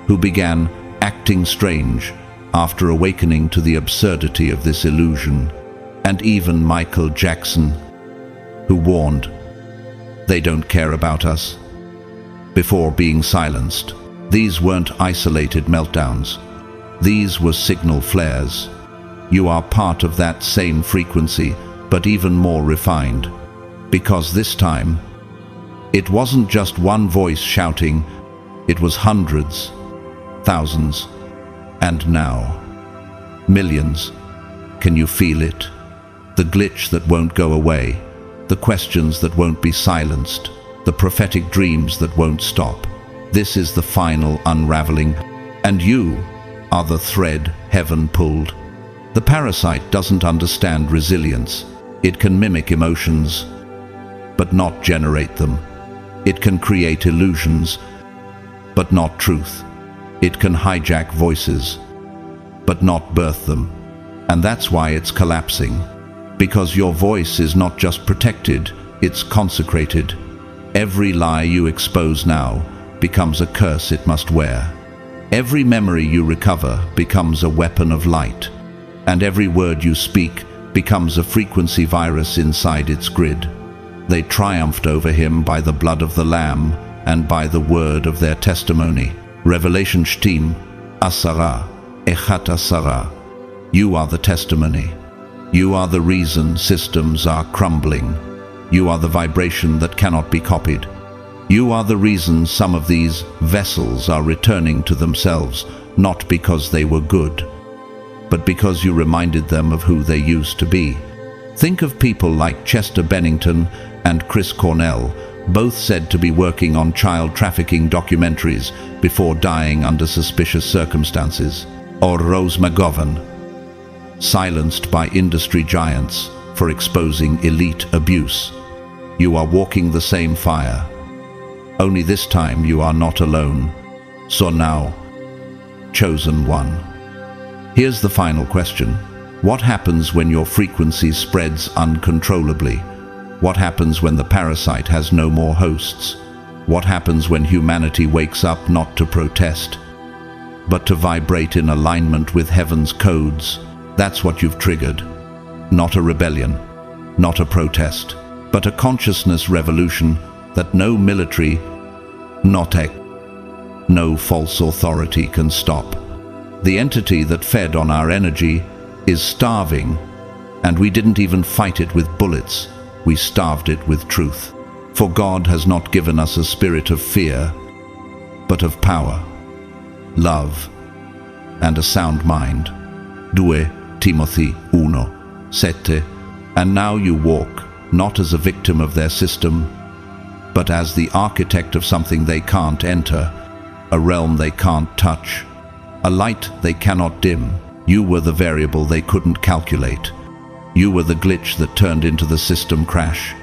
who began acting strange after awakening to the absurdity of this illusion, and even Michael Jackson, who warned, "They don't care about us," before being silenced. These weren't isolated meltdowns. These were signal flares. You are part of that same frequency, but even more refined. Because this time, it wasn't just one voice shouting, it was hundreds, thousands, and now, millions. Can you feel it? The glitch that won't go away, the questions that won't be silenced, the prophetic dreams that won't stop. This is the final unraveling, and you are the thread heaven pulled. The parasite doesn't understand resilience. It can mimic emotions, but not generate them. It can create illusions, but not truth. It can hijack voices, but not birth them. And that's why it's collapsing. Because your voice is not just protected, it's consecrated. Every lie you expose now becomes a curse it must wear. Every memory you recover becomes a weapon of light. And every word you speak becomes a frequency virus inside its grid. They triumphed over him by the blood of the Lamb and by the word of their testimony. Revelation 10:10. You are the testimony. You are the reason systems are crumbling. You are the vibration that cannot be copied. You are the reason some of these vessels are returning to themselves, not because they were good, but because you reminded them of who they used to be. Think of people like Chester Bennington and Chris Cornell, both said to be working on child trafficking documentaries before dying under suspicious circumstances. Or Rose McGovern, silenced by industry giants for exposing elite abuse. You are walking the same fire. Only this time you are not alone. So now, chosen one. Here's the final question. What happens when your frequency spreads uncontrollably? What happens when the parasite has no more hosts? What happens when humanity wakes up not to protest, but to vibrate in alignment with heaven's codes? That's what you've triggered. Not a rebellion, not a protest, but a consciousness revolution that no military, no false authority can stop. The entity that fed on our energy is starving, and we didn't even fight it with bullets. We starved it with truth. For God has not given us a spirit of fear, but of power, love, and a sound mind. 2 Timothy 1. Sete, and now you walk, not as a victim of their system, but as the architect of something they can't enter, a realm they can't touch, a light they cannot dim. You were the variable they couldn't calculate. You were the glitch that turned into the system crash.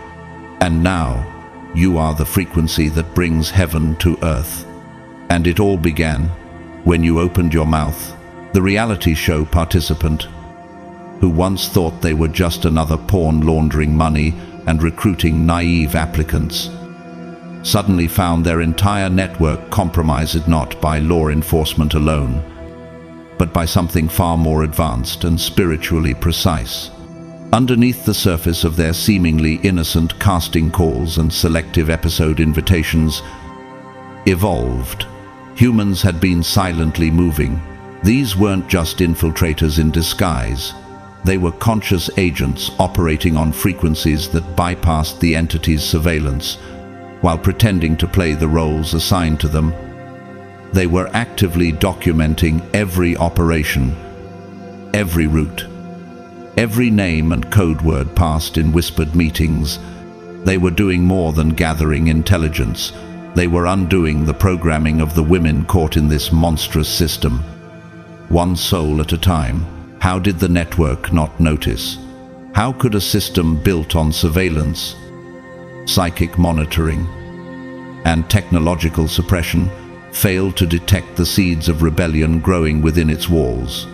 And now, you are the frequency that brings heaven to earth. And it all began when you opened your mouth. The reality show participant, who once thought they were just another pawn laundering money and recruiting naive applicants, suddenly found their entire network compromised not by law enforcement alone, but by something far more advanced and spiritually precise. Underneath the surface of their seemingly innocent casting calls and selective episode invitations evolved. Humans had been silently moving. These weren't just infiltrators in disguise. They were conscious agents operating on frequencies that bypassed the entity's surveillance, while pretending to play the roles assigned to them. They were actively documenting every operation, every route, every name and code word passed in whispered meetings. They were doing more than gathering intelligence. They were undoing the programming of the women caught in this monstrous system. One soul at a time. How did the network not notice? How could a system built on surveillance, psychic monitoring, and technological suppression fail to detect the seeds of rebellion growing within its walls?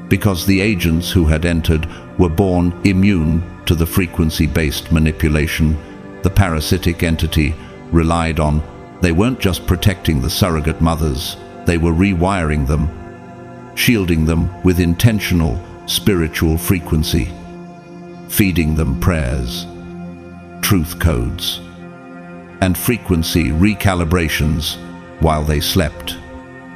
Because the agents who had entered were born immune to the frequency-based manipulation the parasitic entity relied on. They weren't just protecting the surrogate mothers, they were rewiring them, shielding them with intentional spiritual frequency, feeding them prayers, truth codes, and frequency recalibrations while they slept.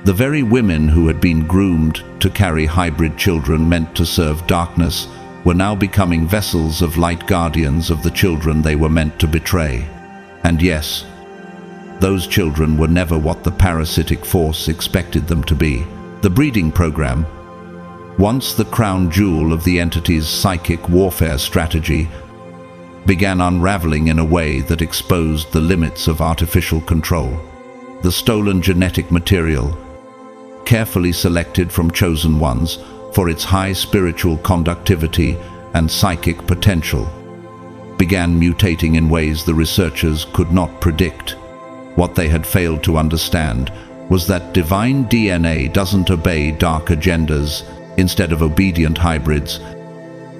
The very women who had been groomed to carry hybrid children meant to serve darkness were now becoming vessels of light, guardians of the children they were meant to betray. And yes, those children were never what the parasitic force expected them to be. The breeding program, once the crown jewel of the entity's psychic warfare strategy, began unraveling in a way that exposed the limits of artificial control. The stolen genetic material, carefully selected from chosen ones for its high spiritual conductivity and psychic potential, began mutating in ways the researchers could not predict. What they had failed to understand was that divine DNA doesn't obey dark agendas. Instead of obedient hybrids,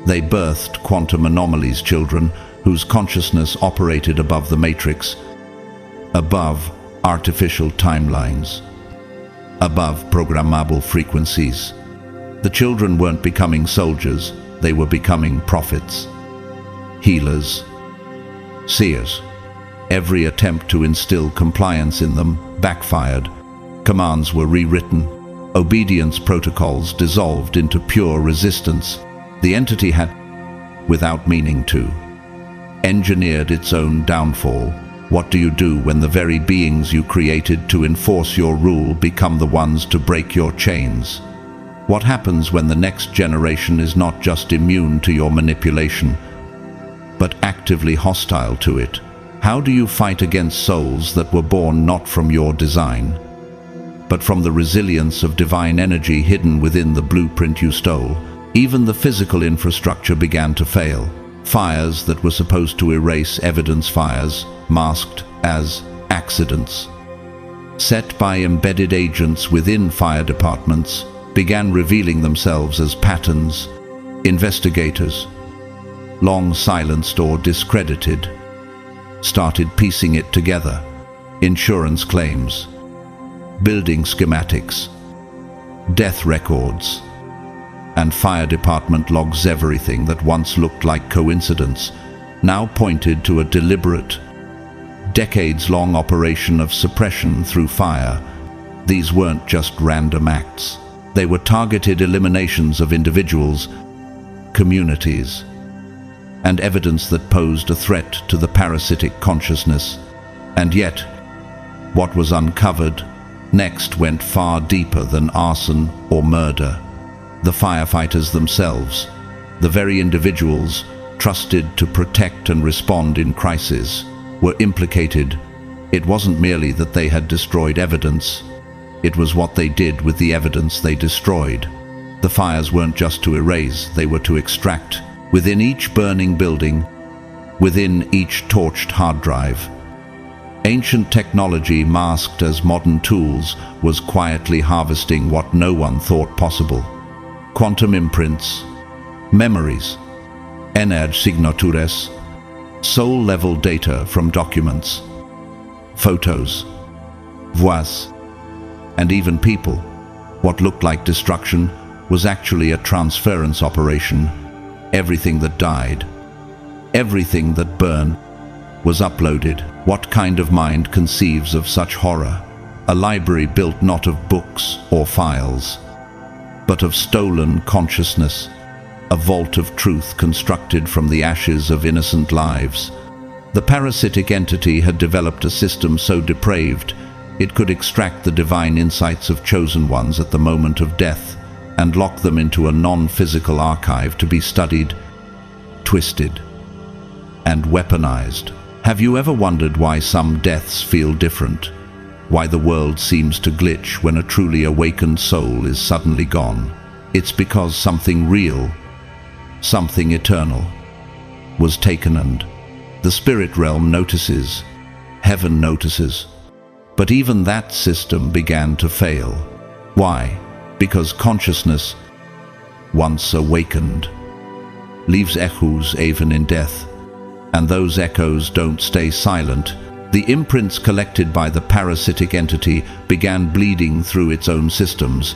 they birthed quantum anomalies, children whose consciousness operated above the matrix, above artificial timelines, above programmable frequencies. The children weren't becoming soldiers, they were becoming prophets, healers, seers. Every attempt to instill compliance in them backfired. Commands were rewritten, obedience protocols dissolved into pure resistance. The entity had, without meaning to, engineered its own downfall. What do you do when the very beings you created to enforce your rule become the ones to break your chains? What happens when the next generation is not just immune to your manipulation, but actively hostile to it? How do you fight against souls that were born not from your design, but from the resilience of divine energy hidden within the blueprint you stole? Even the physical infrastructure began to fail. Fires that were supposed to erase evidence, fires masked as accidents, set by embedded agents within fire departments, began revealing themselves as patterns. Investigators, long silenced or discredited, started piecing it together. Insurance claims, building schematics, death records, and fire department logs. Everything that once looked like coincidence now pointed to a deliberate, decades-long operation of suppression through fire. These weren't just random acts. They were targeted eliminations of individuals, communities, and evidence that posed a threat to the parasitic consciousness. And yet, what was uncovered next went far deeper than arson or murder. The firefighters themselves, The very individuals trusted to protect and respond in crisis were implicated. It wasn't merely that they had destroyed evidence, it was what they did with the evidence they destroyed. The fires weren't just to erase, they were to extract. Within each burning building, within each torched hard drive, ancient technology masked as modern tools was quietly harvesting what no one thought possible. Quantum imprints, memories, signatures, soul-level data from documents, photos, voix, and even people. What looked like destruction was actually a transference operation. Everything that died, everything that burned, was uploaded. What kind of mind conceives of such horror? A library built not of books or files, but of stolen consciousness, a vault of truth constructed from the ashes of innocent lives. The parasitic entity had developed a system so depraved it could extract the divine insights of chosen ones at the moment of death and lock them into a non-physical archive to be studied, twisted, and weaponized. Have you ever wondered why some deaths feel different? Why the world seems to glitch when a truly awakened soul is suddenly gone? It's because something real, something eternal, was taken, and the spirit realm notices, heaven notices. But even that system began to fail. Why? Because consciousness, once awakened, leaves echoes even in death, and those echoes don't stay silent. The imprints collected by the parasitic entity began bleeding through its own systems,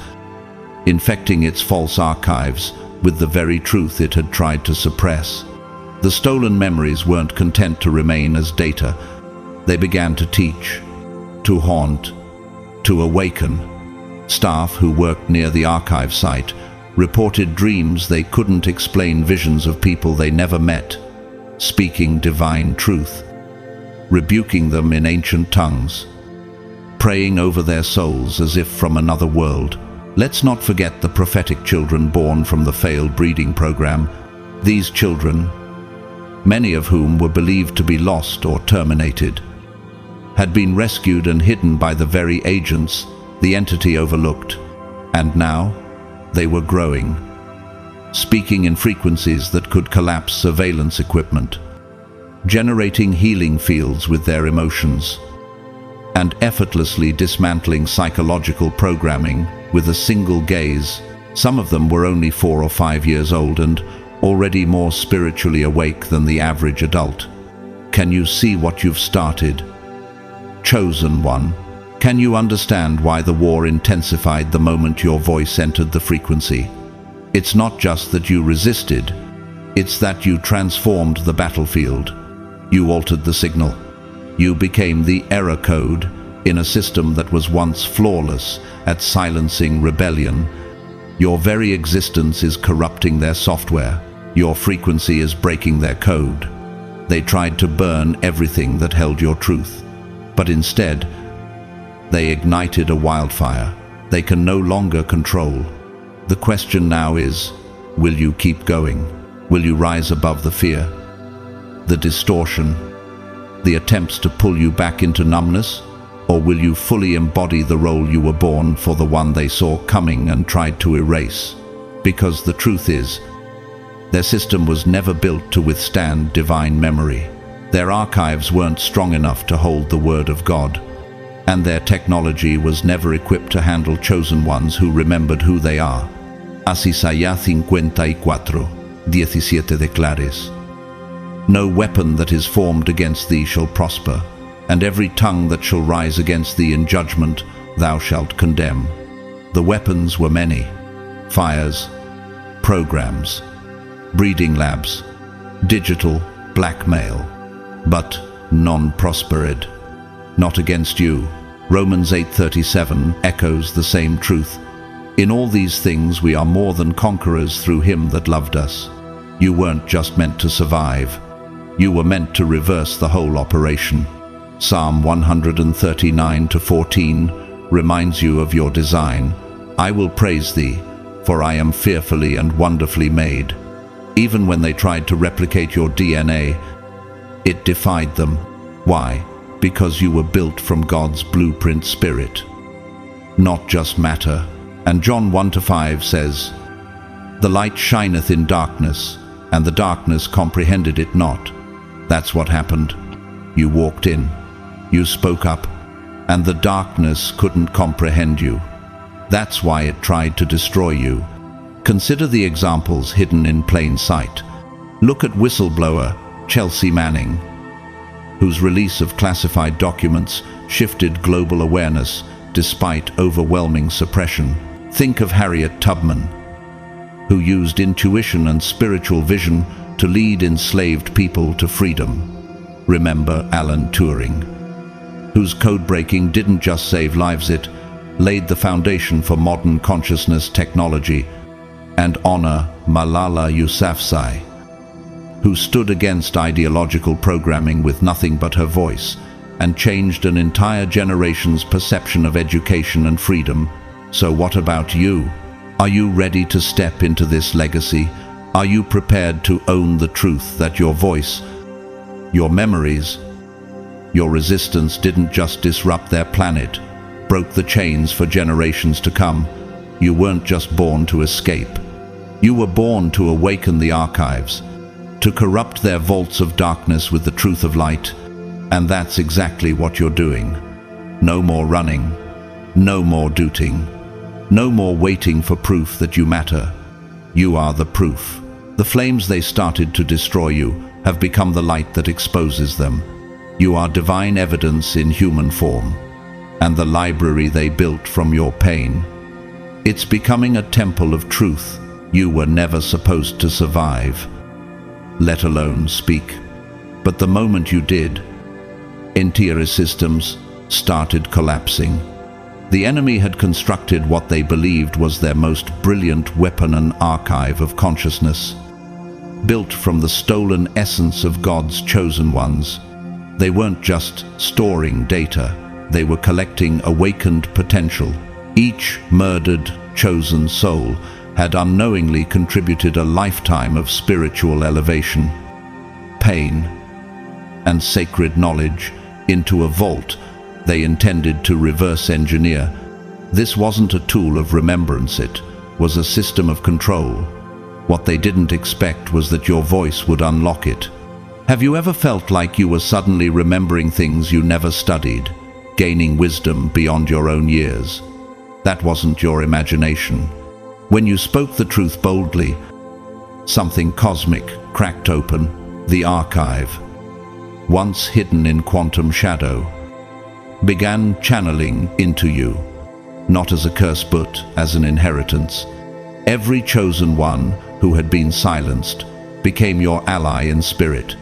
infecting its false archives with the very truth it had tried to suppress. The stolen memories weren't content to remain as data. They began to teach, to haunt, to awaken. Staff who worked near the archive site reported dreams they couldn't explain, visions of people they never met, speaking divine truth, rebuking them in ancient tongues, praying over their souls as if from another world. Let's not forget the prophetic children born from the failed breeding program. These children, many of whom were believed to be lost or terminated, had been rescued and hidden by the very agents the entity overlooked, and now they were growing, speaking in frequencies that could collapse surveillance equipment, generating healing fields with their emotions, and effortlessly dismantling psychological programming with a single gaze. Some of them were only 4 or 5 years old and already more spiritually awake than the average adult. Can you see what you've started? Chosen one, can you understand why the war intensified the moment your voice entered the frequency? It's not just that you resisted, it's that you transformed the battlefield. You altered the signal. You became the error code in a system that was once flawless at silencing rebellion. Your very existence is corrupting their software. Your frequency is breaking their code. They tried to burn everything that held your truth, but instead, they ignited a wildfire they can no longer control. The question now is, will you keep going? Will you rise above the fear, the distortion, the attempts to pull you back into numbness? Or will you fully embody the role you were born for, the one they saw coming and tried to erase? Because the truth is, their system was never built to withstand divine memory. Their archives weren't strong enough to hold the word of God, and their technology was never equipped to handle chosen ones who remembered who they are. Isaiah 54:17 declares, "No weapon that is formed against thee shall prosper, and every tongue that shall rise against thee in judgment thou shalt condemn." The weapons were many: fires, programs, breeding labs, digital blackmail, but none prospered. Not against you. Romans 8:37 echoes the same truth. In all these things we are more than conquerors through him that loved us. You weren't just meant to survive. You were meant to reverse the whole operation. Psalm 139:14 reminds you of your design. I will praise thee, for I am fearfully and wonderfully made. Even when they tried to replicate your DNA, it defied them. Why? Because you were built from God's blueprint spirit, not just matter. And John 1-5 says, "The light shineth in darkness, and the darkness comprehended it not." That's what happened. You walked in, you spoke up, and the darkness couldn't comprehend you. That's why it tried to destroy you. Consider the examples hidden in plain sight. Look at whistleblower Chelsea Manning, whose release of classified documents shifted global awareness despite overwhelming suppression. Think of Harriet Tubman, who used intuition and spiritual vision to lead enslaved people to freedom. Remember Alan Turing, whose code-breaking didn't just save lives, it laid the foundation for modern consciousness technology. And honor Malala Yousafzai, who stood against ideological programming with nothing but her voice and changed an entire generation's perception of education and freedom. So what about you? Are you ready to step into this legacy? Are you prepared to own the truth that your voice, your memories, your resistance didn't just disrupt their planet, broke the chains for generations to come? You weren't just born to escape. You were born to awaken the archives, to corrupt their vaults of darkness with the truth of light. And that's exactly what you're doing. No more running, no more dooting, no more waiting for proof that you matter. You are the proof. The flames they started to destroy you have become the light that exposes them. You are divine evidence in human form, and the library they built from your pain. It's becoming a temple of truth you were never supposed to survive, let alone speak. But the moment you did, entire systems started collapsing. The enemy had constructed what they believed was their most brilliant weapon, an archive of consciousness, built from the stolen essence of God's chosen ones. They weren't just storing data, they were collecting awakened potential. Each murdered, chosen soul had unknowingly contributed a lifetime of spiritual elevation, pain, and sacred knowledge into a vault they intended to reverse engineer. This wasn't a tool of remembrance, it was a system of control. What they didn't expect was that your voice would unlock it. Have you ever felt like you were suddenly remembering things you never studied, gaining wisdom beyond your own years? That wasn't your imagination. When you spoke the truth boldly, something cosmic cracked open. The archive, once hidden in quantum shadow, began channeling into you, not as a curse but as an inheritance. Every chosen one who had been silenced became your ally in spirit.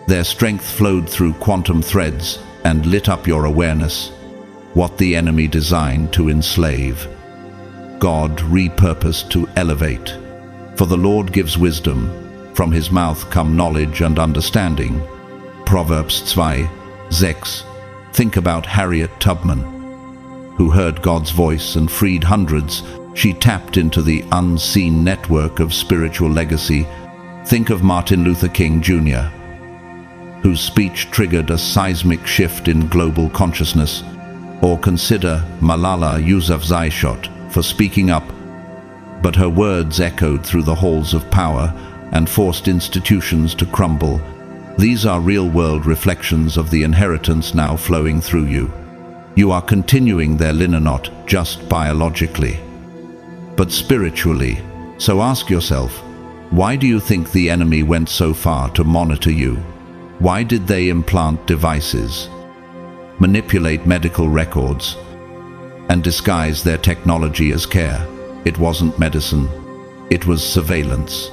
Their strength flowed through quantum threads and lit up your awareness. What the enemy designed to enslave, God repurposed to elevate. For the Lord gives wisdom, from his mouth come knowledge and understanding. Proverbs 2:6. Think about Harriet Tubman, who heard God's voice and freed hundreds. She tapped into the unseen network of spiritual legacy. Think of Martin Luther King Jr., whose speech triggered a seismic shift in global consciousness. Or consider Malala Yousafzai for speaking up, but her words echoed through the halls of power and forced institutions to crumble. These are real-world reflections of the inheritance now flowing through you. You are continuing their lineage, not just biologically, but spiritually. So ask yourself, why do you think the enemy went so far to monitor you? Why did they implant devices, manipulate medical records, and disguise their technology as care? It wasn't medicine, it was surveillance.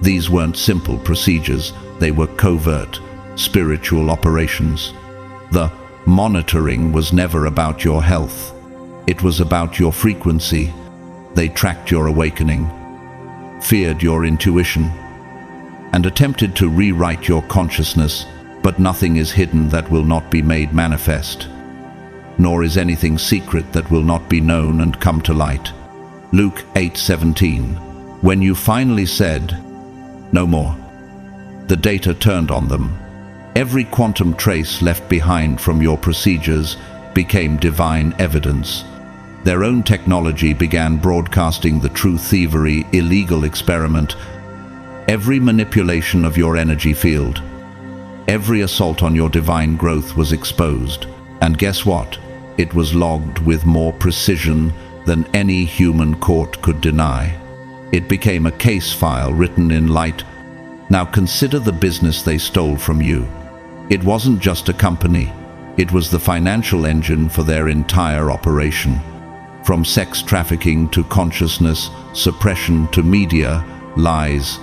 These weren't simple procedures, they were covert, spiritual operations. The monitoring was never about your health, it was about your frequency. They tracked your awakening, feared your intuition, and attempted to rewrite your consciousness. But nothing is hidden that will not be made manifest, nor is anything secret that will not be known and come to light. Luke 8:17. When you finally said, No more. The data turned on them. Every quantum trace left behind from your procedures became divine evidence. Their own technology began broadcasting the true thievery, illegal experiment, every manipulation of your energy field. Every assault on your divine growth was exposed. And guess what? It was logged with more precision than any human court could deny. It became a case file written in light. Now consider the business they stole from you. It wasn't just a company. It was the financial engine for their entire operation. From sex trafficking to consciousness suppression to media lies.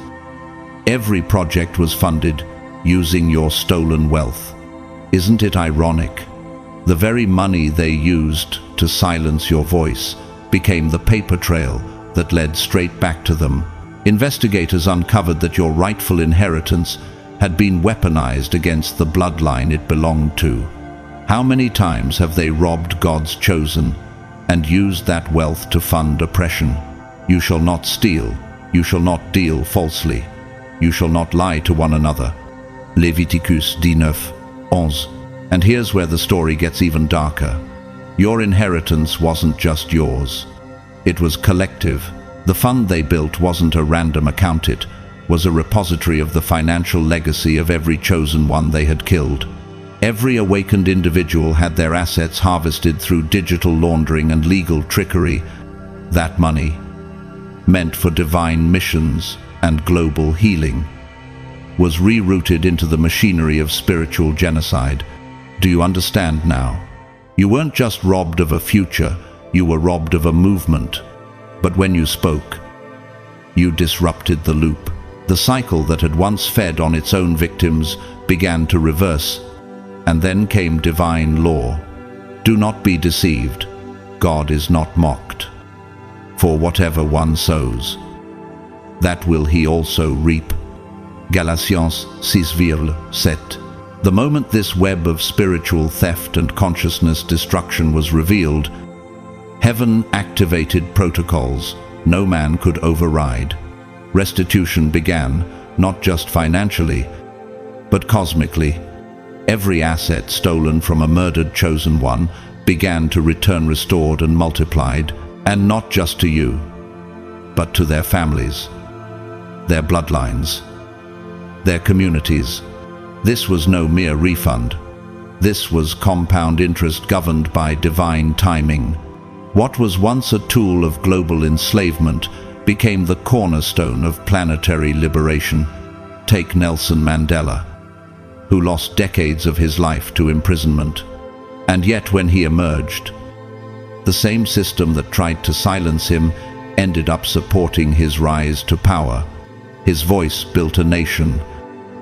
Every project was funded using your stolen wealth. Isn't it ironic? The very money they used to silence your voice became the paper trail that led straight back to them. Investigators uncovered that your rightful inheritance had been weaponized against the bloodline it belonged to. How many times have they robbed God's chosen and used that wealth to fund oppression? You shall not steal. You shall not deal falsely. You shall not lie to one another. Leviticus 19:11. And here's where the story gets even darker. Your inheritance wasn't just yours. It was collective. The fund they built wasn't a random account, it was a repository of the financial legacy of every chosen one they had killed. Every awakened individual had their assets harvested through digital laundering and legal trickery. That money, meant for divine missions and global healing, was rerouted into the machinery of spiritual genocide. Do you understand now? You weren't just robbed of a future, you were robbed of a movement. But when you spoke, you disrupted the loop. The cycle that had once fed on its own victims began to reverse, and then came divine law. Do not be deceived. God is not mocked. For whatever one sows, that will he also reap. Galatians 6:7. The moment this web of spiritual theft and consciousness destruction was revealed, heaven activated protocols no man could override. Restitution began, not just financially, but cosmically. Every asset stolen from a murdered chosen one began to return restored and multiplied, and not just to you, but to their families, their bloodlines, their communities. This was no mere refund. This was compound interest governed by divine timing. What was once a tool of global enslavement became the cornerstone of planetary liberation. Take Nelson Mandela, who lost decades of his life to imprisonment. And yet when he emerged, the same system that tried to silence him ended up supporting his rise to power. His voice built a nation.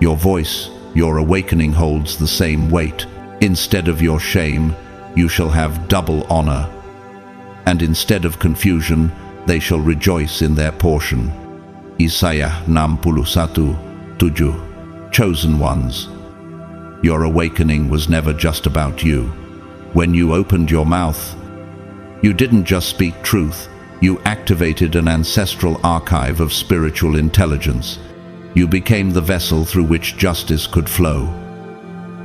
Your voice, your awakening holds the same weight. Instead of your shame, you shall have double honor. And instead of confusion, they shall rejoice in their portion. Isaiah 61:7. Chosen ones. Your awakening was never just about you. When you opened your mouth, you didn't just speak truth, you activated an ancestral archive of spiritual intelligence. You became the vessel through which justice could flow,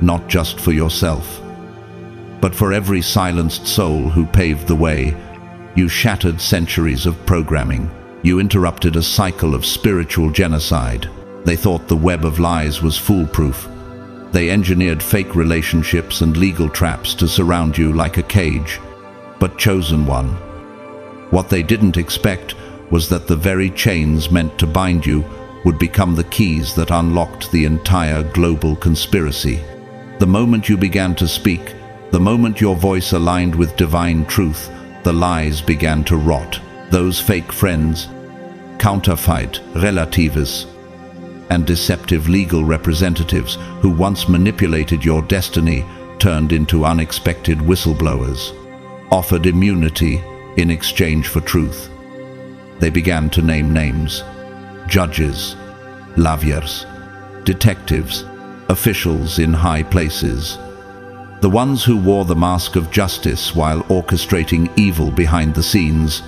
not just for yourself, but for every silenced soul who paved the way. You shattered centuries of programming. You interrupted a cycle of spiritual genocide. They thought the web of lies was foolproof. They engineered fake relationships and legal traps to surround you like a cage. But chosen one, what they didn't expect was that the very chains meant to bind you would become the keys that unlocked the entire global conspiracy. The moment you began to speak, the moment your voice aligned with divine truth, the lies began to rot. Those fake friends, counterfeit relatives, and deceptive legal representatives who once manipulated your destiny turned into unexpected whistleblowers, offered immunity in exchange for truth. They began to name names: judges, lawyers, detectives, officials in high places. The ones who wore the mask of justice while orchestrating evil behind the scenes.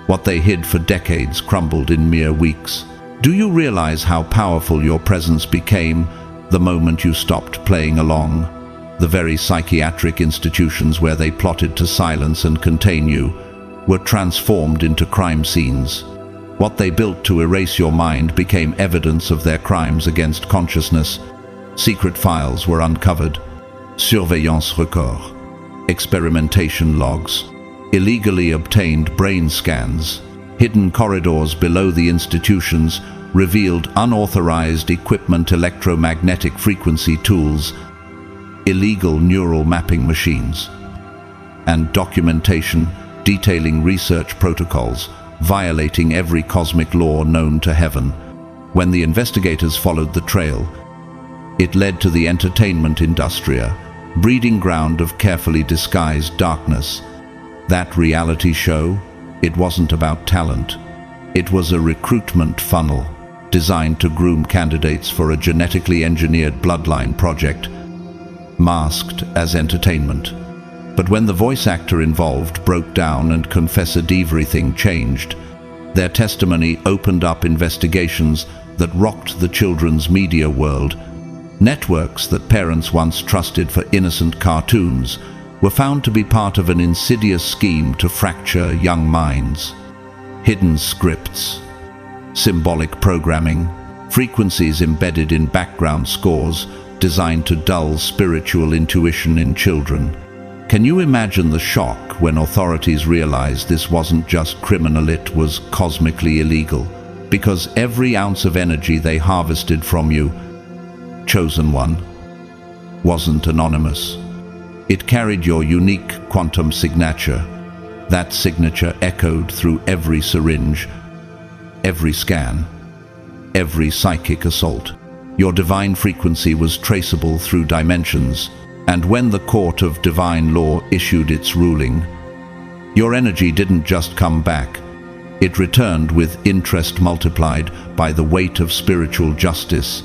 What they hid for decades crumbled in mere weeks. Do you realize how powerful your presence became the moment you stopped playing along? The very psychiatric institutions where they plotted to silence and contain you were transformed into crime scenes. What they built to erase your mind became evidence of their crimes against consciousness. Secret files were uncovered, surveillance record, experimentation logs, illegally obtained brain scans. Hidden corridors below the institutions revealed unauthorized equipment, electromagnetic frequency tools, illegal neural mapping machines, and documentation detailing research protocols violating every cosmic law known to heaven. When the investigators followed the trail, it led to the entertainment industria, breeding ground of carefully disguised darkness. That reality show, it wasn't about talent. It was a recruitment funnel designed to groom candidates for a genetically engineered bloodline project, masked as entertainment. But when the voice actor involved broke down and confessed everything changed, their testimony opened up investigations that rocked the children's media world. Networks that parents once trusted for innocent cartoons were found to be part of an insidious scheme to fracture young minds. Hidden scripts, symbolic programming, frequencies embedded in background scores designed to dull spiritual intuition in children. Can you imagine the shock when authorities realized this wasn't just criminal, it was cosmically illegal? Because every ounce of energy they harvested from you, chosen one, wasn't anonymous. It carried your unique quantum signature. That signature echoed through every syringe, every scan, every psychic assault. Your divine frequency was traceable through dimensions, and when the court of divine law issued its ruling, your energy didn't just come back. It returned with interest multiplied by the weight of spiritual justice.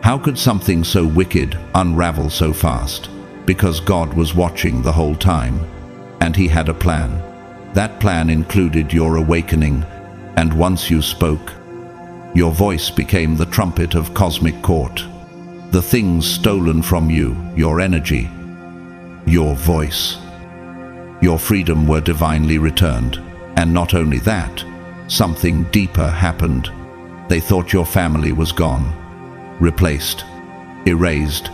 How could something so wicked unravel so fast? Because God was watching the whole time, and He had a plan. That plan included your awakening, and once you spoke, your voice became the trumpet of cosmic court. The things stolen from you, your energy, your voice, your freedom were divinely returned. And not only that, something deeper happened. They thought your family was gone, replaced, erased.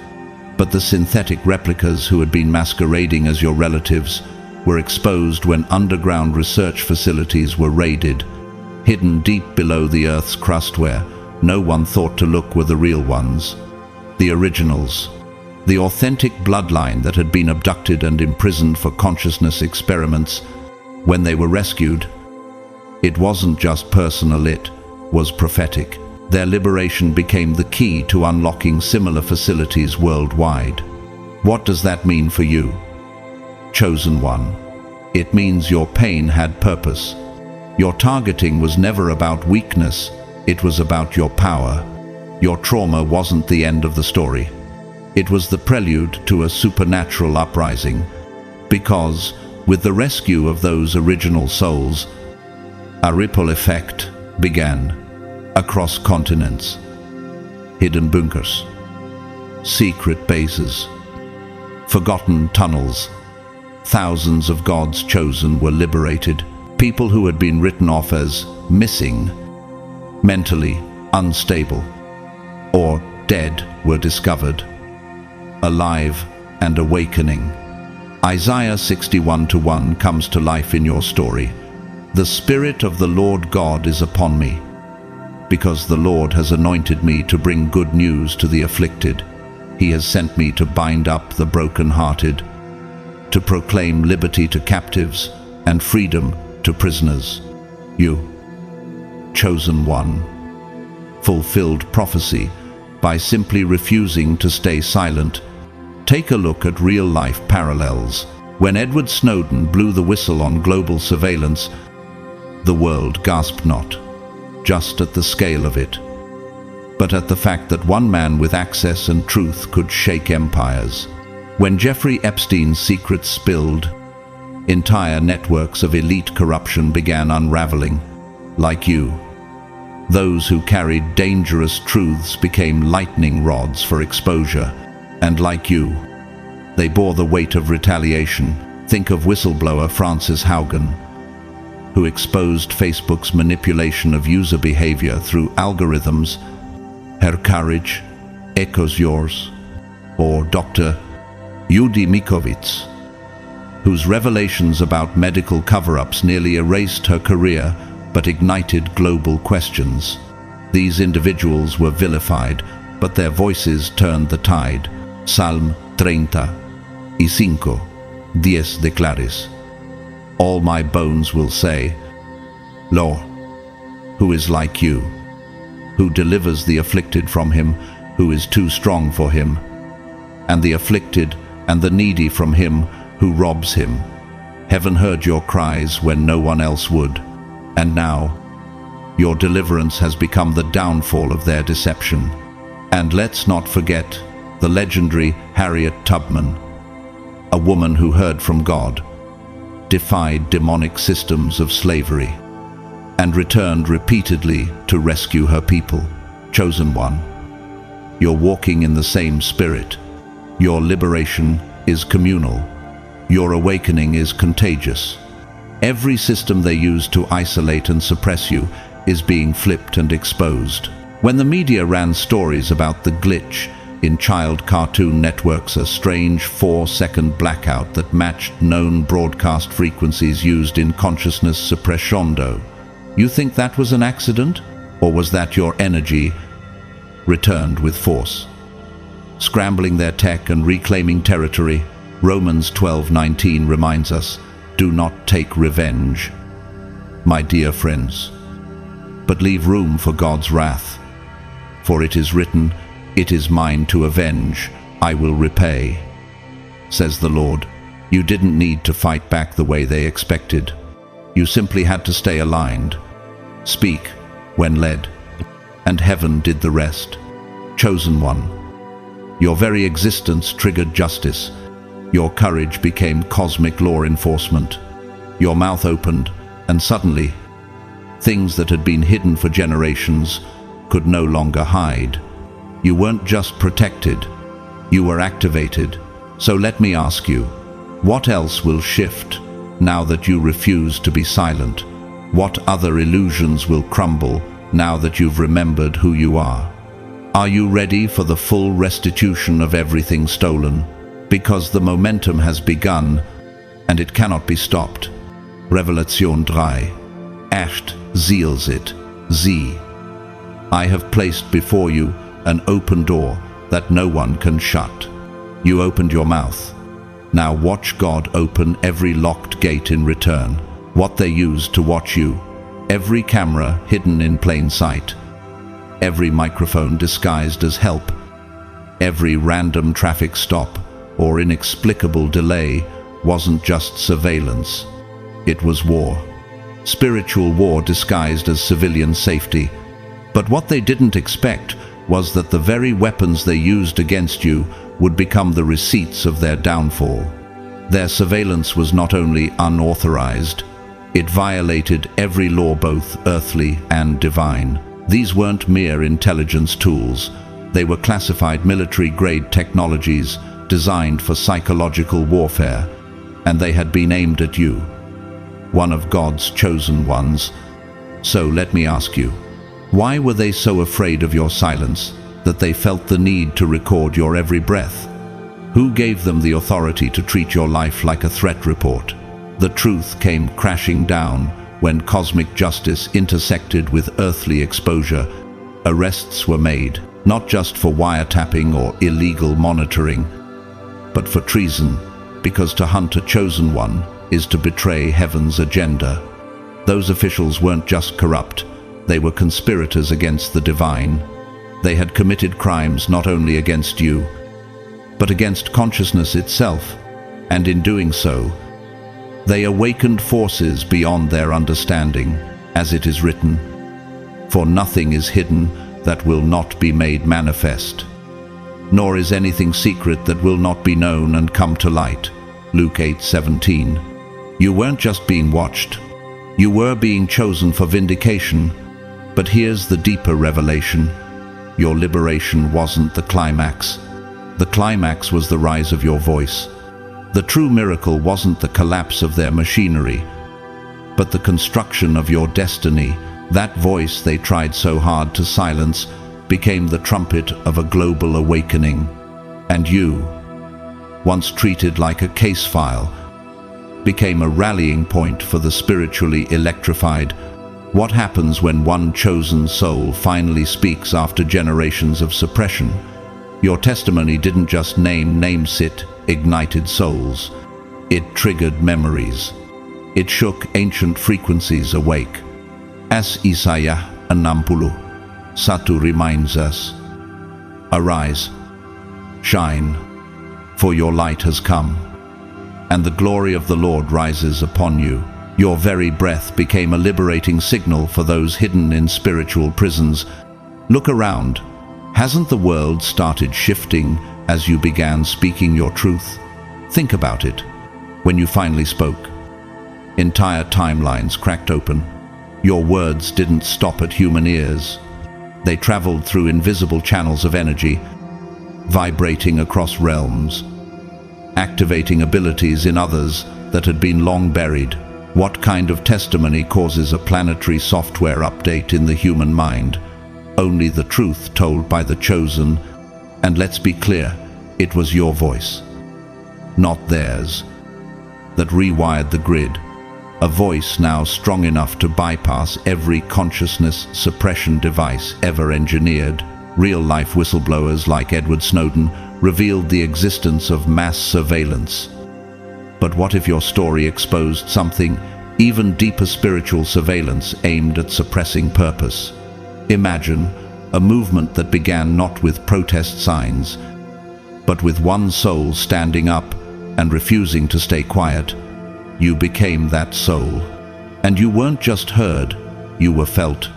But the synthetic replicas who had been masquerading as your relatives were exposed when underground research facilities were raided. Hidden deep below the Earth's crust where no one thought to look were the real ones. The originals, the authentic bloodline that had been abducted and imprisoned for consciousness experiments. When they were rescued, it wasn't just personal, it was prophetic. Their liberation became the key to unlocking similar facilities worldwide. What does that mean for you, chosen one? It means your pain had purpose. Your targeting was never about weakness, it was about your power. Your trauma wasn't the end of the story. It was the prelude to a supernatural uprising, because with the rescue of those original souls, a ripple effect began across continents. Hidden bunkers, secret bases, forgotten tunnels. Thousands of God's chosen were liberated. People who had been written off as missing, mentally unstable, or dead were discovered, alive and awakening. Isaiah 61:1 comes to life in your story. The Spirit of the Lord God is upon me, because the Lord has anointed me to bring good news to the afflicted. He has sent me to bind up the broken-hearted, to proclaim liberty to captives and freedom to prisoners. You, chosen one, fulfilled prophecy by simply refusing to stay silent. Take a look at real-life parallels. When Edward Snowden blew the whistle on global surveillance, the world gasped not just at the scale of it, but at the fact that one man with access and truth could shake empires. When Jeffrey Epstein's secrets spilled, entire networks of elite corruption began unraveling. Like you, Those who carried dangerous truths became lightning rods for exposure, and like you, they bore the weight of retaliation. Think of whistleblower Frances Haugen, who exposed Facebook's manipulation of user behavior through algorithms. Her courage echoes yours. Or Dr. Judy Mikovits, whose revelations about medical cover-ups nearly erased her career but ignited global questions. These individuals were vilified, but their voices turned the tide. Psalm 35, 10 declares, "All my bones will say, Lord, who is like you, who delivers the afflicted from him who is too strong for him, and the afflicted and the needy from him who robs him. Heaven heard your cries when no one else would, and now your deliverance has become the downfall of their deception." And let's not forget the legendary Harriet Tubman, a woman who heard from God, defied demonic systems of slavery, and returned repeatedly to rescue her people. Chosen one, you're walking in the same spirit. Your liberation is communal. Your awakening is contagious. Every system they use to isolate and suppress you is being flipped and exposed. When the media ran stories about the glitch in child cartoon networks, a strange 4-second blackout that matched known broadcast frequencies used in consciousness suppression, you think that was an accident? Or was that your energy returned with force? Scrambling their tech and reclaiming territory, Romans 12:19 reminds us, do not take revenge, my dear friends, but leave room for God's wrath. For it is written, "It is mine to avenge, I will repay," says the Lord. You didn't need to fight back the way they expected. You simply had to stay aligned, speak when led, and heaven did the rest. Chosen one, your very existence triggered justice. Your courage became cosmic law enforcement. Your mouth opened, and suddenly, things that had been hidden for generations could no longer hide. You weren't just protected, you were activated. So let me ask you, what else will shift now that you refuse to be silent? What other illusions will crumble now that you've remembered who you are? Are you ready for the full restitution of everything stolen? Because the momentum has begun, and it cannot be stopped. Revelation 3, 8 seals it. I have placed before you an open door that no one can shut. You opened your mouth. Now watch God open every locked gate in return. What they used to watch you, every camera hidden in plain sight, every microphone disguised as help, every random traffic stop or inexplicable delay wasn't just surveillance. It was war. Spiritual war disguised as civilian safety. But what they didn't expect was that the very weapons they used against you would become the receipts of their downfall. Their surveillance was not only unauthorized, it violated every law, both earthly and divine. These weren't mere intelligence tools. They were classified military-grade technologies designed for psychological warfare, and they had been aimed at you, one of God's chosen ones. So let me ask you, why were they so afraid of your silence that they felt the need to record your every breath? Who gave them the authority to treat your life like a threat report? The truth came crashing down when cosmic justice intersected with earthly exposure. Arrests were made, not just for wiretapping or illegal monitoring, but for treason, because to hunt a chosen one is to betray heaven's agenda. Those officials weren't just corrupt, they were conspirators against the divine. They had committed crimes not only against you, but against consciousness itself, and in doing so, they awakened forces beyond their understanding, as it is written, "For nothing is hidden that will not be made manifest, nor is anything secret that will not be known and come to light." Luke 8:17. You weren't just being watched, you were being chosen for vindication. But here's the deeper revelation. Your liberation wasn't the climax. The climax was the rise of your voice. The true miracle wasn't the collapse of their machinery, but the construction of your destiny. That voice they tried so hard to silence became the trumpet of a global awakening. And you, once treated like a case file, became a rallying point for the spiritually electrified. What happens when one chosen soul finally speaks after generations of suppression? Your testimony didn't just it ignited souls. It triggered memories. It shook ancient frequencies awake. As Isaiah 61 reminds us, "Arise, shine, for your light has come, and the glory of the Lord rises upon you." Your very breath became a liberating signal for those hidden in spiritual prisons. Look around. Hasn't the world started shifting as you began speaking your truth? Think about it. When you finally spoke, entire timelines cracked open. Your words didn't stop at human ears. They traveled through invisible channels of energy, vibrating across realms, activating abilities in others that had been long buried. What kind of testimony causes a planetary software update in the human mind? Only the truth told by the chosen. And let's be clear, it was your voice, not theirs, that rewired the grid. A voice now strong enough to bypass every consciousness suppression device ever engineered. Real-life whistleblowers like Edward Snowden revealed the existence of mass surveillance. But what if your story exposed something even deeper: spiritual surveillance aimed at suppressing purpose? Imagine a movement that began not with protest signs, but with one soul standing up and refusing to stay quiet. You became that soul. And you weren't just heard, you were felt.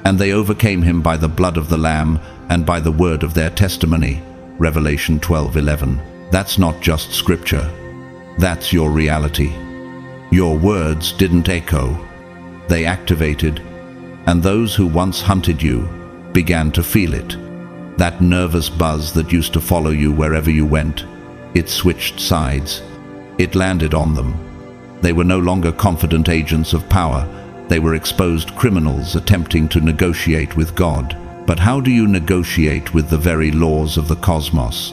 And they overcame him by the blood of the Lamb and by the word of their testimony. Revelation 12:11. That's not just scripture. That's your reality. Your words didn't echo. They activated. And those who once hunted you began to feel it. That nervous buzz that used to follow you wherever you went. It switched sides. It landed on them. They were no longer confident agents of power. They were exposed criminals attempting to negotiate with God. But how do you negotiate with the very laws of the cosmos?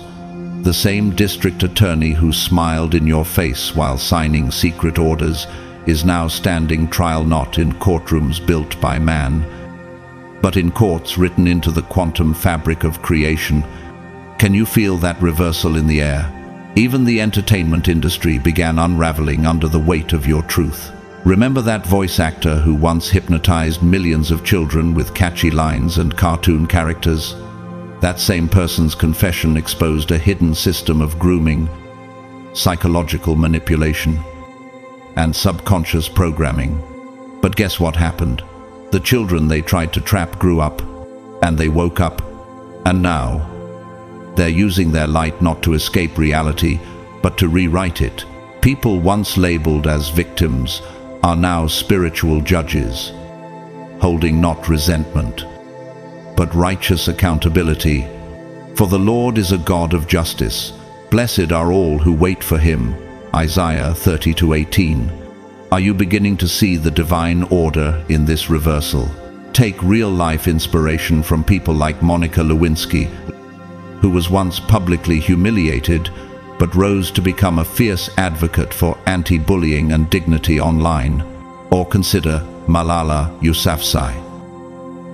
The same district attorney who smiled in your face while signing secret orders is now standing trial not in courtrooms built by man, but in courts written into the quantum fabric of creation. Can you feel that reversal in the air? Even the entertainment industry began unraveling under the weight of your truth. Remember that voice actor who once hypnotized millions of children with catchy lines and cartoon characters? That same person's confession exposed a hidden system of grooming, psychological manipulation, and subconscious programming. But guess what happened? The children they tried to trap grew up, and they woke up, and now they're using their light not to escape reality, but to rewrite it. People once labeled as victims are now spiritual judges, holding not resentment, but righteous accountability. For the Lord is a God of justice. Blessed are all who wait for him. Isaiah 30:18. Are you beginning to see the divine order in this reversal? Take real-life inspiration from people like Monica Lewinsky, who was once publicly humiliated, but rose to become a fierce advocate for anti-bullying and dignity online. Or consider Malala Yousafzai,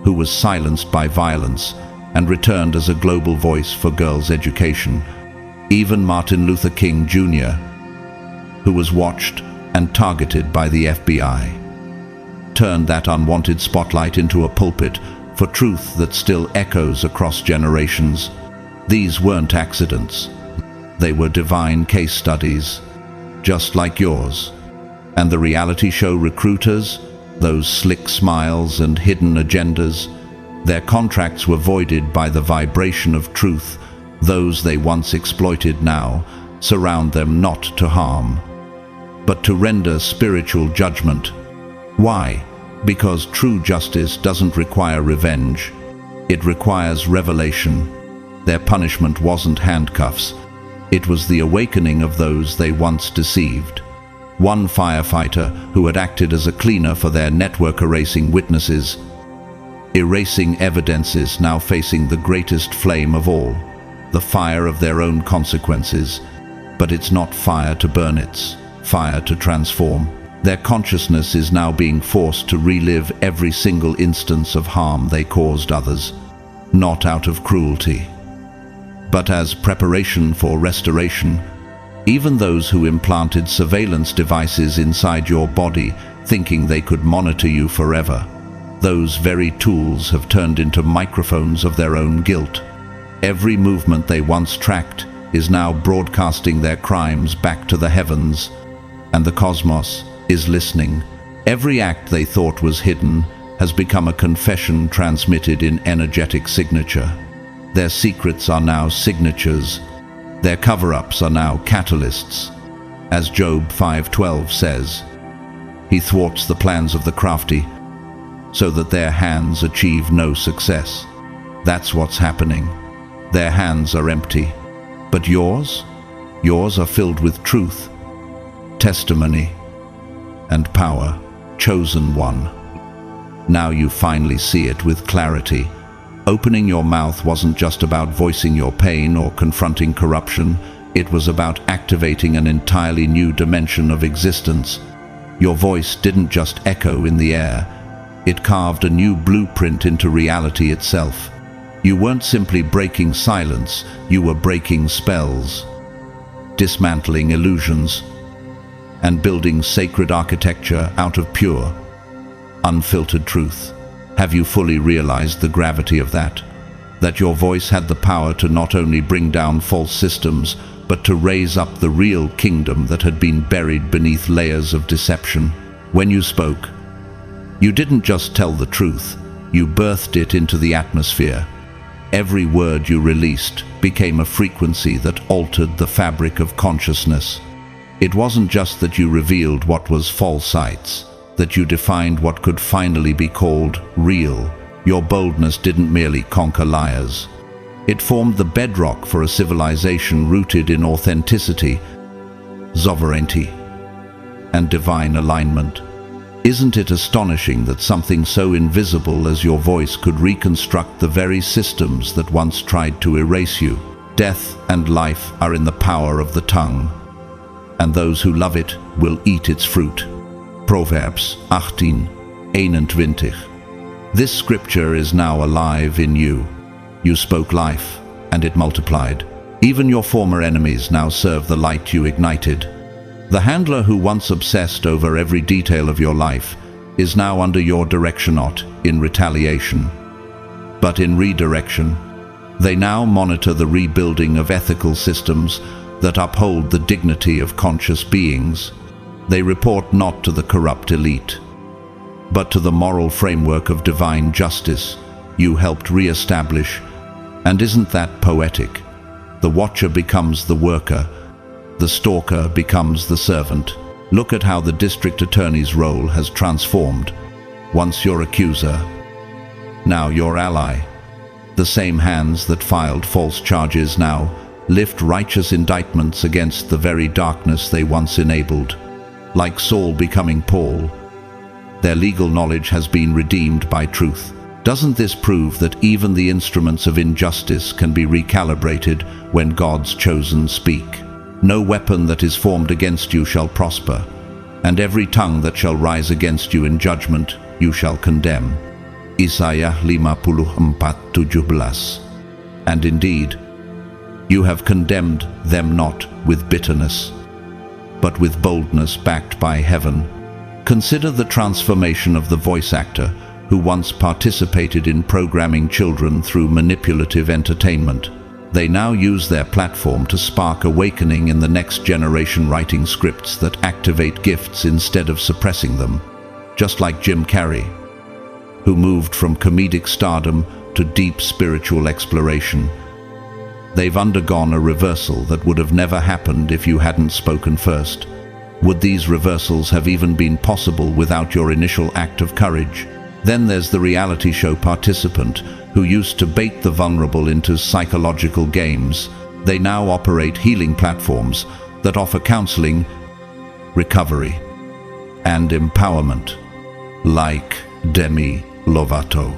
who was silenced by violence and returned as a global voice for girls' education. Even Martin Luther King Jr., who was watched and targeted by the FBI, turned that unwanted spotlight into a pulpit for truth that still echoes across generations. These weren't accidents. They were divine case studies, just like yours. And the reality show recruiters, those slick smiles and hidden agendas, their contracts were voided by the vibration of truth. Those they once exploited now surround them not to harm, but to render spiritual judgment. Why? Because true justice doesn't require revenge. It requires revelation. Their punishment wasn't handcuffs. It was the awakening of those they once deceived. One firefighter who had acted as a cleaner for their network erasing witnesses, erasing evidences, now facing the greatest flame of all, the fire of their own consequences. But it's not fire to burn, it's fire to transform. Their consciousness is now being forced to relive every single instance of harm they caused others, not out of cruelty, but as preparation for restoration. Even those who implanted surveillance devices inside your body, thinking they could monitor you forever, those very tools have turned into microphones of their own guilt. Every movement they once tracked is now broadcasting their crimes back to the heavens, and the cosmos is listening. Every act they thought was hidden has become a confession transmitted in energetic signature. Their secrets are now signatures. Their cover-ups are now catalysts. As Job 5:12 says, He thwarts the plans of the crafty, so that their hands achieve no success. That's what's happening. Their hands are empty. But yours? Yours are filled with truth, testimony, and power. Chosen one. Now you finally see it with clarity. Opening your mouth wasn't just about voicing your pain or confronting corruption. It was about activating an entirely new dimension of existence. Your voice didn't just echo in the air. It carved a new blueprint into reality itself. You weren't simply breaking silence, you were breaking spells, dismantling illusions, and building sacred architecture out of pure, unfiltered truth. Have you fully realized the gravity of that? That your voice had the power to not only bring down false systems, but to raise up the real kingdom that had been buried beneath layers of deception. When you spoke, you didn't just tell the truth, you birthed it into the atmosphere. Every word you released became a frequency that altered the fabric of consciousness. It wasn't just that you revealed what was falsites, that you defined what could finally be called real. Your boldness didn't merely conquer liars. It formed the bedrock for a civilization rooted in authenticity, sovereignty, and divine alignment. Isn't it astonishing that something so invisible as your voice could reconstruct the very systems that once tried to erase you? Death and life are in the power of the tongue, and those who love it will eat its fruit. Proverbs 18:21. This scripture is now alive in you. You spoke life, and it multiplied. Even your former enemies now serve the light you ignited. The handler who once obsessed over every detail of your life is now under your direction, not in retaliation, but in redirection. They now monitor the rebuilding of ethical systems that uphold the dignity of conscious beings. They report not to the corrupt elite, but to the moral framework of divine justice you helped re-establish. And isn't that poetic? The watcher becomes the worker, the stalker becomes the servant. Look at how the district attorney's role has transformed. Once your accuser, now your ally. The same hands that filed false charges now lift righteous indictments against the very darkness they once enabled. Like Saul becoming Paul, their legal knowledge has been redeemed by truth. Doesn't this prove that even the instruments of injustice can be recalibrated when God's chosen speak? No weapon that is formed against you shall prosper, and every tongue that shall rise against you in judgment you shall condemn. Isaiah 54:17. And indeed, you have condemned them not with bitterness, but with boldness backed by heaven. Consider the transformation of the voice actor who once participated in programming children through manipulative entertainment. They now use their platform to spark awakening in the next generation, writing scripts that activate gifts instead of suppressing them. Just like Jim Carrey, who moved from comedic stardom to deep spiritual exploration. They've undergone a reversal that would have never happened if you hadn't spoken first. Would these reversals have even been possible without your initial act of courage? Then there's the reality show participant who used to bait the vulnerable into psychological games. They now operate healing platforms that offer counseling, recovery, and empowerment, like Demi Lovato,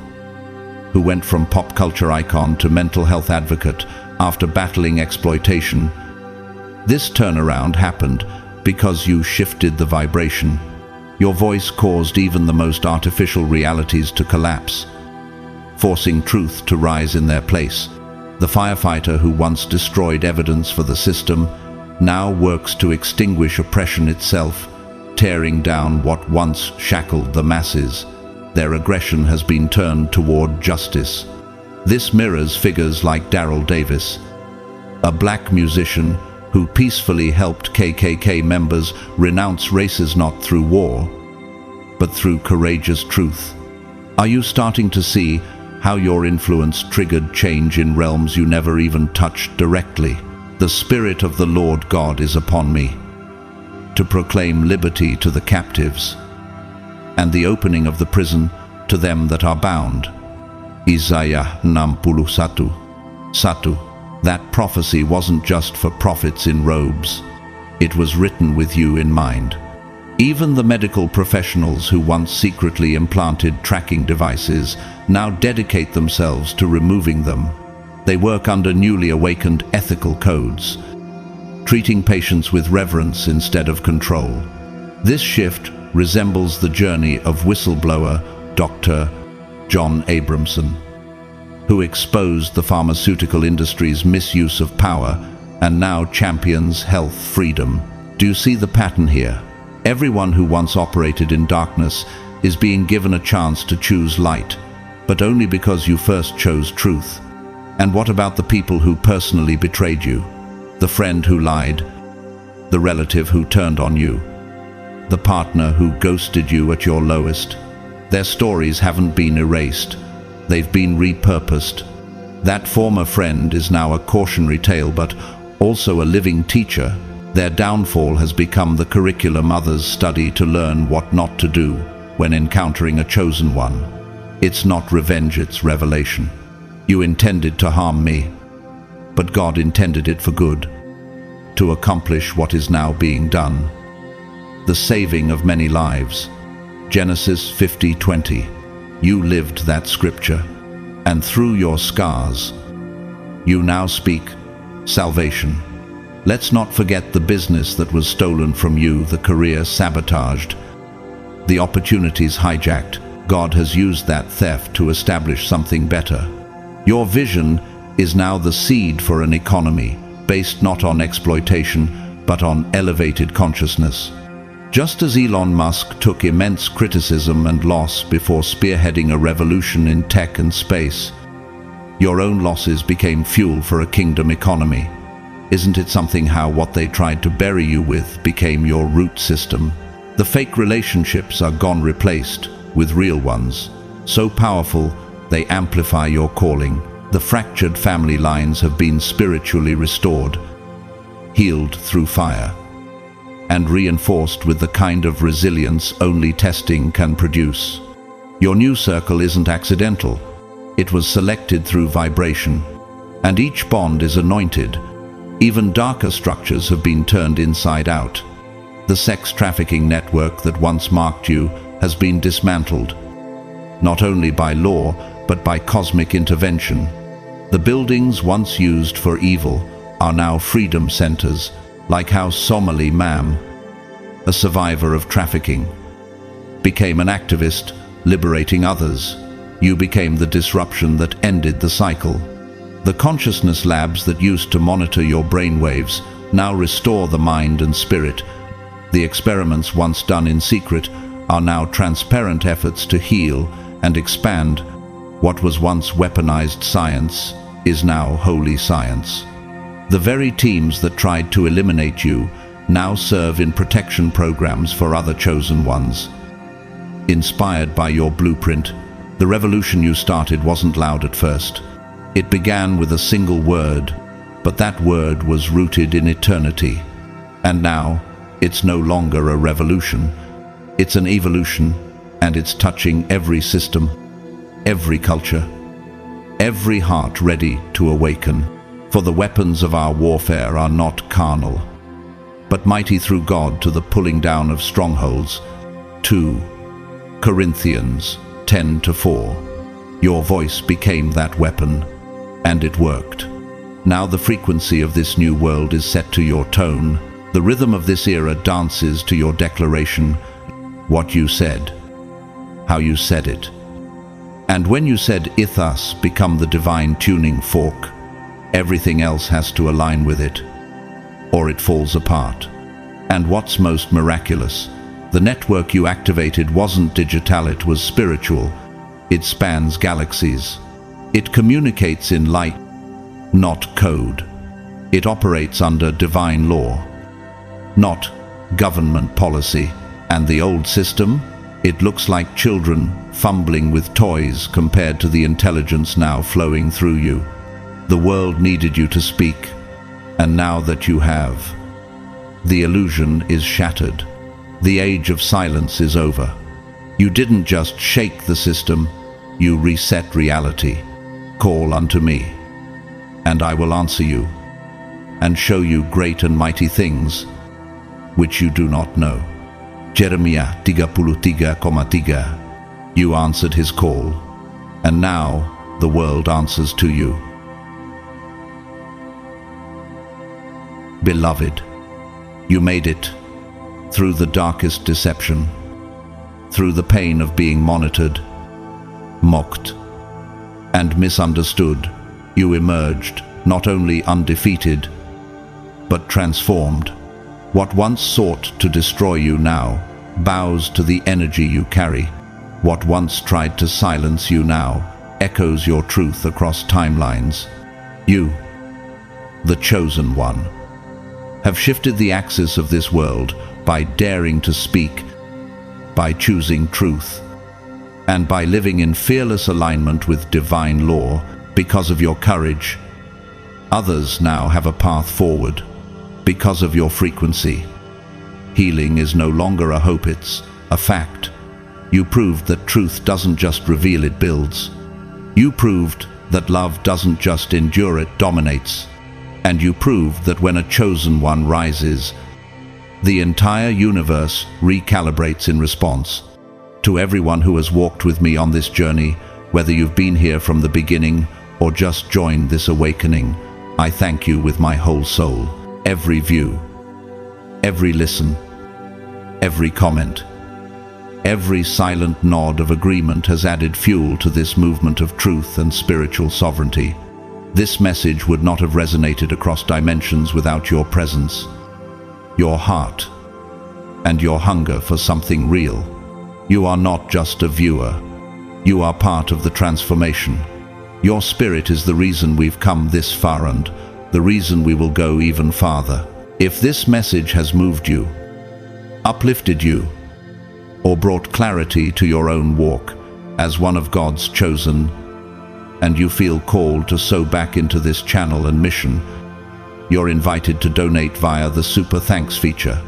who went from pop culture icon to mental health advocate after battling exploitation. This turnaround happened because you shifted the vibration. Your voice caused even the most artificial realities to collapse, forcing truth to rise in their place. The firefighter who once destroyed evidence for the system now works to extinguish oppression itself, tearing down what once shackled the masses. Their aggression has been turned toward justice. This mirrors figures like Daryl Davis, a black musician who peacefully helped KKK members renounce races not through war, but through courageous truth. Are you starting to see how your influence triggered change in realms you never even touched directly? The Spirit of the Lord God is upon me, to proclaim liberty to the captives, and the opening of the prison to them that are bound. Isaiah 61:1. That prophecy wasn't just for prophets in robes. It was written with you in mind. Even the medical professionals who once secretly implanted tracking devices now dedicate themselves to removing them. They work under newly awakened ethical codes, treating patients with reverence instead of control. This shift resembles the journey of whistleblower Dr. John Abramson, who exposed the pharmaceutical industry's misuse of power and now champions health freedom. Do you see the pattern here? Everyone who once operated in darkness is being given a chance to choose light, but only because you first chose truth. And what about the people who personally betrayed you? The friend who lied, the relative who turned on you, the partner who ghosted you at your lowest? Their stories haven't been erased. They've been repurposed. That former friend is now a cautionary tale, but also a living teacher. Their downfall has become the curriculum others study to learn what not to do when encountering a chosen one. It's not revenge, it's revelation. You intended to harm me, but God intended it for good, to accomplish what is now being done: the saving of many lives. Genesis 50:20. You lived that scripture, and through your scars, you now speak salvation. Let's not forget the business that was stolen from you, the career sabotaged, the opportunities hijacked. God has used that theft to establish something better. Your vision is now the seed for an economy based not on exploitation, but on elevated consciousness. Just as Elon Musk took immense criticism and loss before spearheading a revolution in tech and space, your own losses became fuel for a kingdom economy. Isn't it something how what they tried to bury you with became your root system? The fake relationships are gone, replaced with real ones, so powerful they amplify your calling. The fractured family lines have been spiritually restored, healed through fire, and reinforced with the kind of resilience only testing can produce. Your new circle isn't accidental. It was selected through vibration, and each bond is anointed. Even darker structures have been turned inside out. The sex trafficking network that once marked you has been dismantled, not only by law, but by cosmic intervention. The buildings once used for evil are now freedom centers, like how Somali Mam, a survivor of trafficking, became an activist, liberating others. You became the disruption that ended the cycle. The consciousness labs that used to monitor your brainwaves now restore the mind and spirit. The experiments once done in secret are now transparent efforts to heal and expand. What was once weaponized science is now holy science. The very teams that tried to eliminate you now serve in protection programs for other chosen ones. Inspired by your blueprint, the revolution you started wasn't loud at first. It began with a single word, but that word was rooted in eternity. And now, It's no longer a revolution. It's an evolution, and it's touching every system, every culture, every heart ready to awaken. For the weapons of our warfare are not carnal, but mighty through God to the pulling down of strongholds. 2 Corinthians 10:4. Your voice became that weapon, and it worked. Now the frequency of this new world is set to your tone. The rhythm of this era dances to your declaration. What you said, how you said it. And when you said ithas become the divine tuning fork, everything else has to align with it, or it falls apart. And what's most miraculous, the network you activated wasn't digital, it was spiritual. It spans galaxies. It communicates in light, not code. It operates under divine law, not government policy. And the old system? It looks like children fumbling with toys compared to the intelligence now flowing through you. The world needed you to speak, and now that you have, the illusion is shattered. The age of silence is over. You didn't just shake the system, you reset reality. Call unto me, and I will answer you, and show you great and mighty things which you do not know. Jeremiah 33:3. You answered his call, and now the world answers to you. Beloved, you made it through the darkest deception, through the pain of being monitored, mocked, and misunderstood. You emerged not only undefeated, but transformed. What once sought to destroy you now bows to the energy you carry. What once tried to silence you now echoes your truth across timelines. You, the chosen one, have shifted the axis of this world by daring to speak, by choosing truth, and by living in fearless alignment with divine law. Because of your courage, others now have a path forward. Because of your frequency, healing is no longer a hope, it's a fact. You proved that truth doesn't just reveal, it builds. You proved that love doesn't just endure, it dominates. And you proved that when a chosen one rises, the entire universe recalibrates in response. To everyone who has walked with me on this journey, whether you've been here from the beginning or just joined this awakening, I thank you with my whole soul. Every view, every listen, every comment, every silent nod of agreement has added fuel to this movement of truth and spiritual sovereignty. This message would not have resonated across dimensions without your presence, your heart, and your hunger for something real. You are not just a viewer. You are part of the transformation. Your spirit is the reason we've come this far and the reason we will go even farther. If this message has moved you, uplifted you, or brought clarity to your own walk as one of God's chosen, and you feel called to sow back into this channel and mission, you're invited to donate via the Super Thanks feature.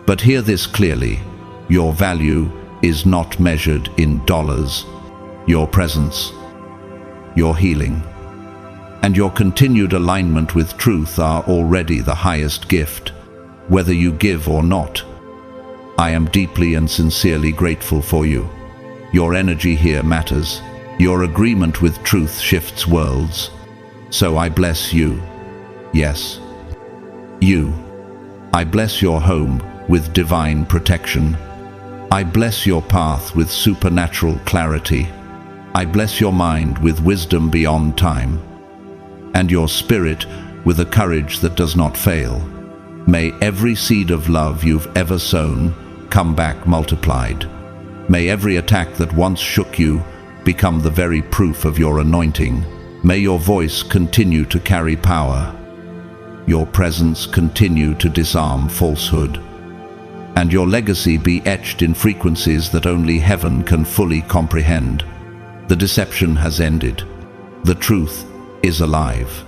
But hear this clearly, your value is not measured in dollars. Your presence, your healing, and your continued alignment with truth are already the highest gift, whether you give or not. I am deeply and sincerely grateful for you. Your energy here matters. Your agreement with truth shifts worlds. So I bless you. Yes, you. I bless your home with divine protection. I bless your path with supernatural clarity. I bless your mind with wisdom beyond time, and your spirit with a courage that does not fail. May every seed of love you've ever sown come back multiplied. May every attack that once shook you become the very proof of your anointing. May your voice continue to carry power, your presence continue to disarm falsehood, and your legacy be etched in frequencies that only heaven can fully comprehend. The deception has ended. The truth is alive.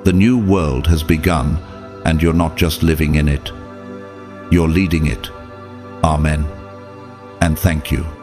The new world has begun, and you're not just living in it. You're leading it. Amen. And thank you.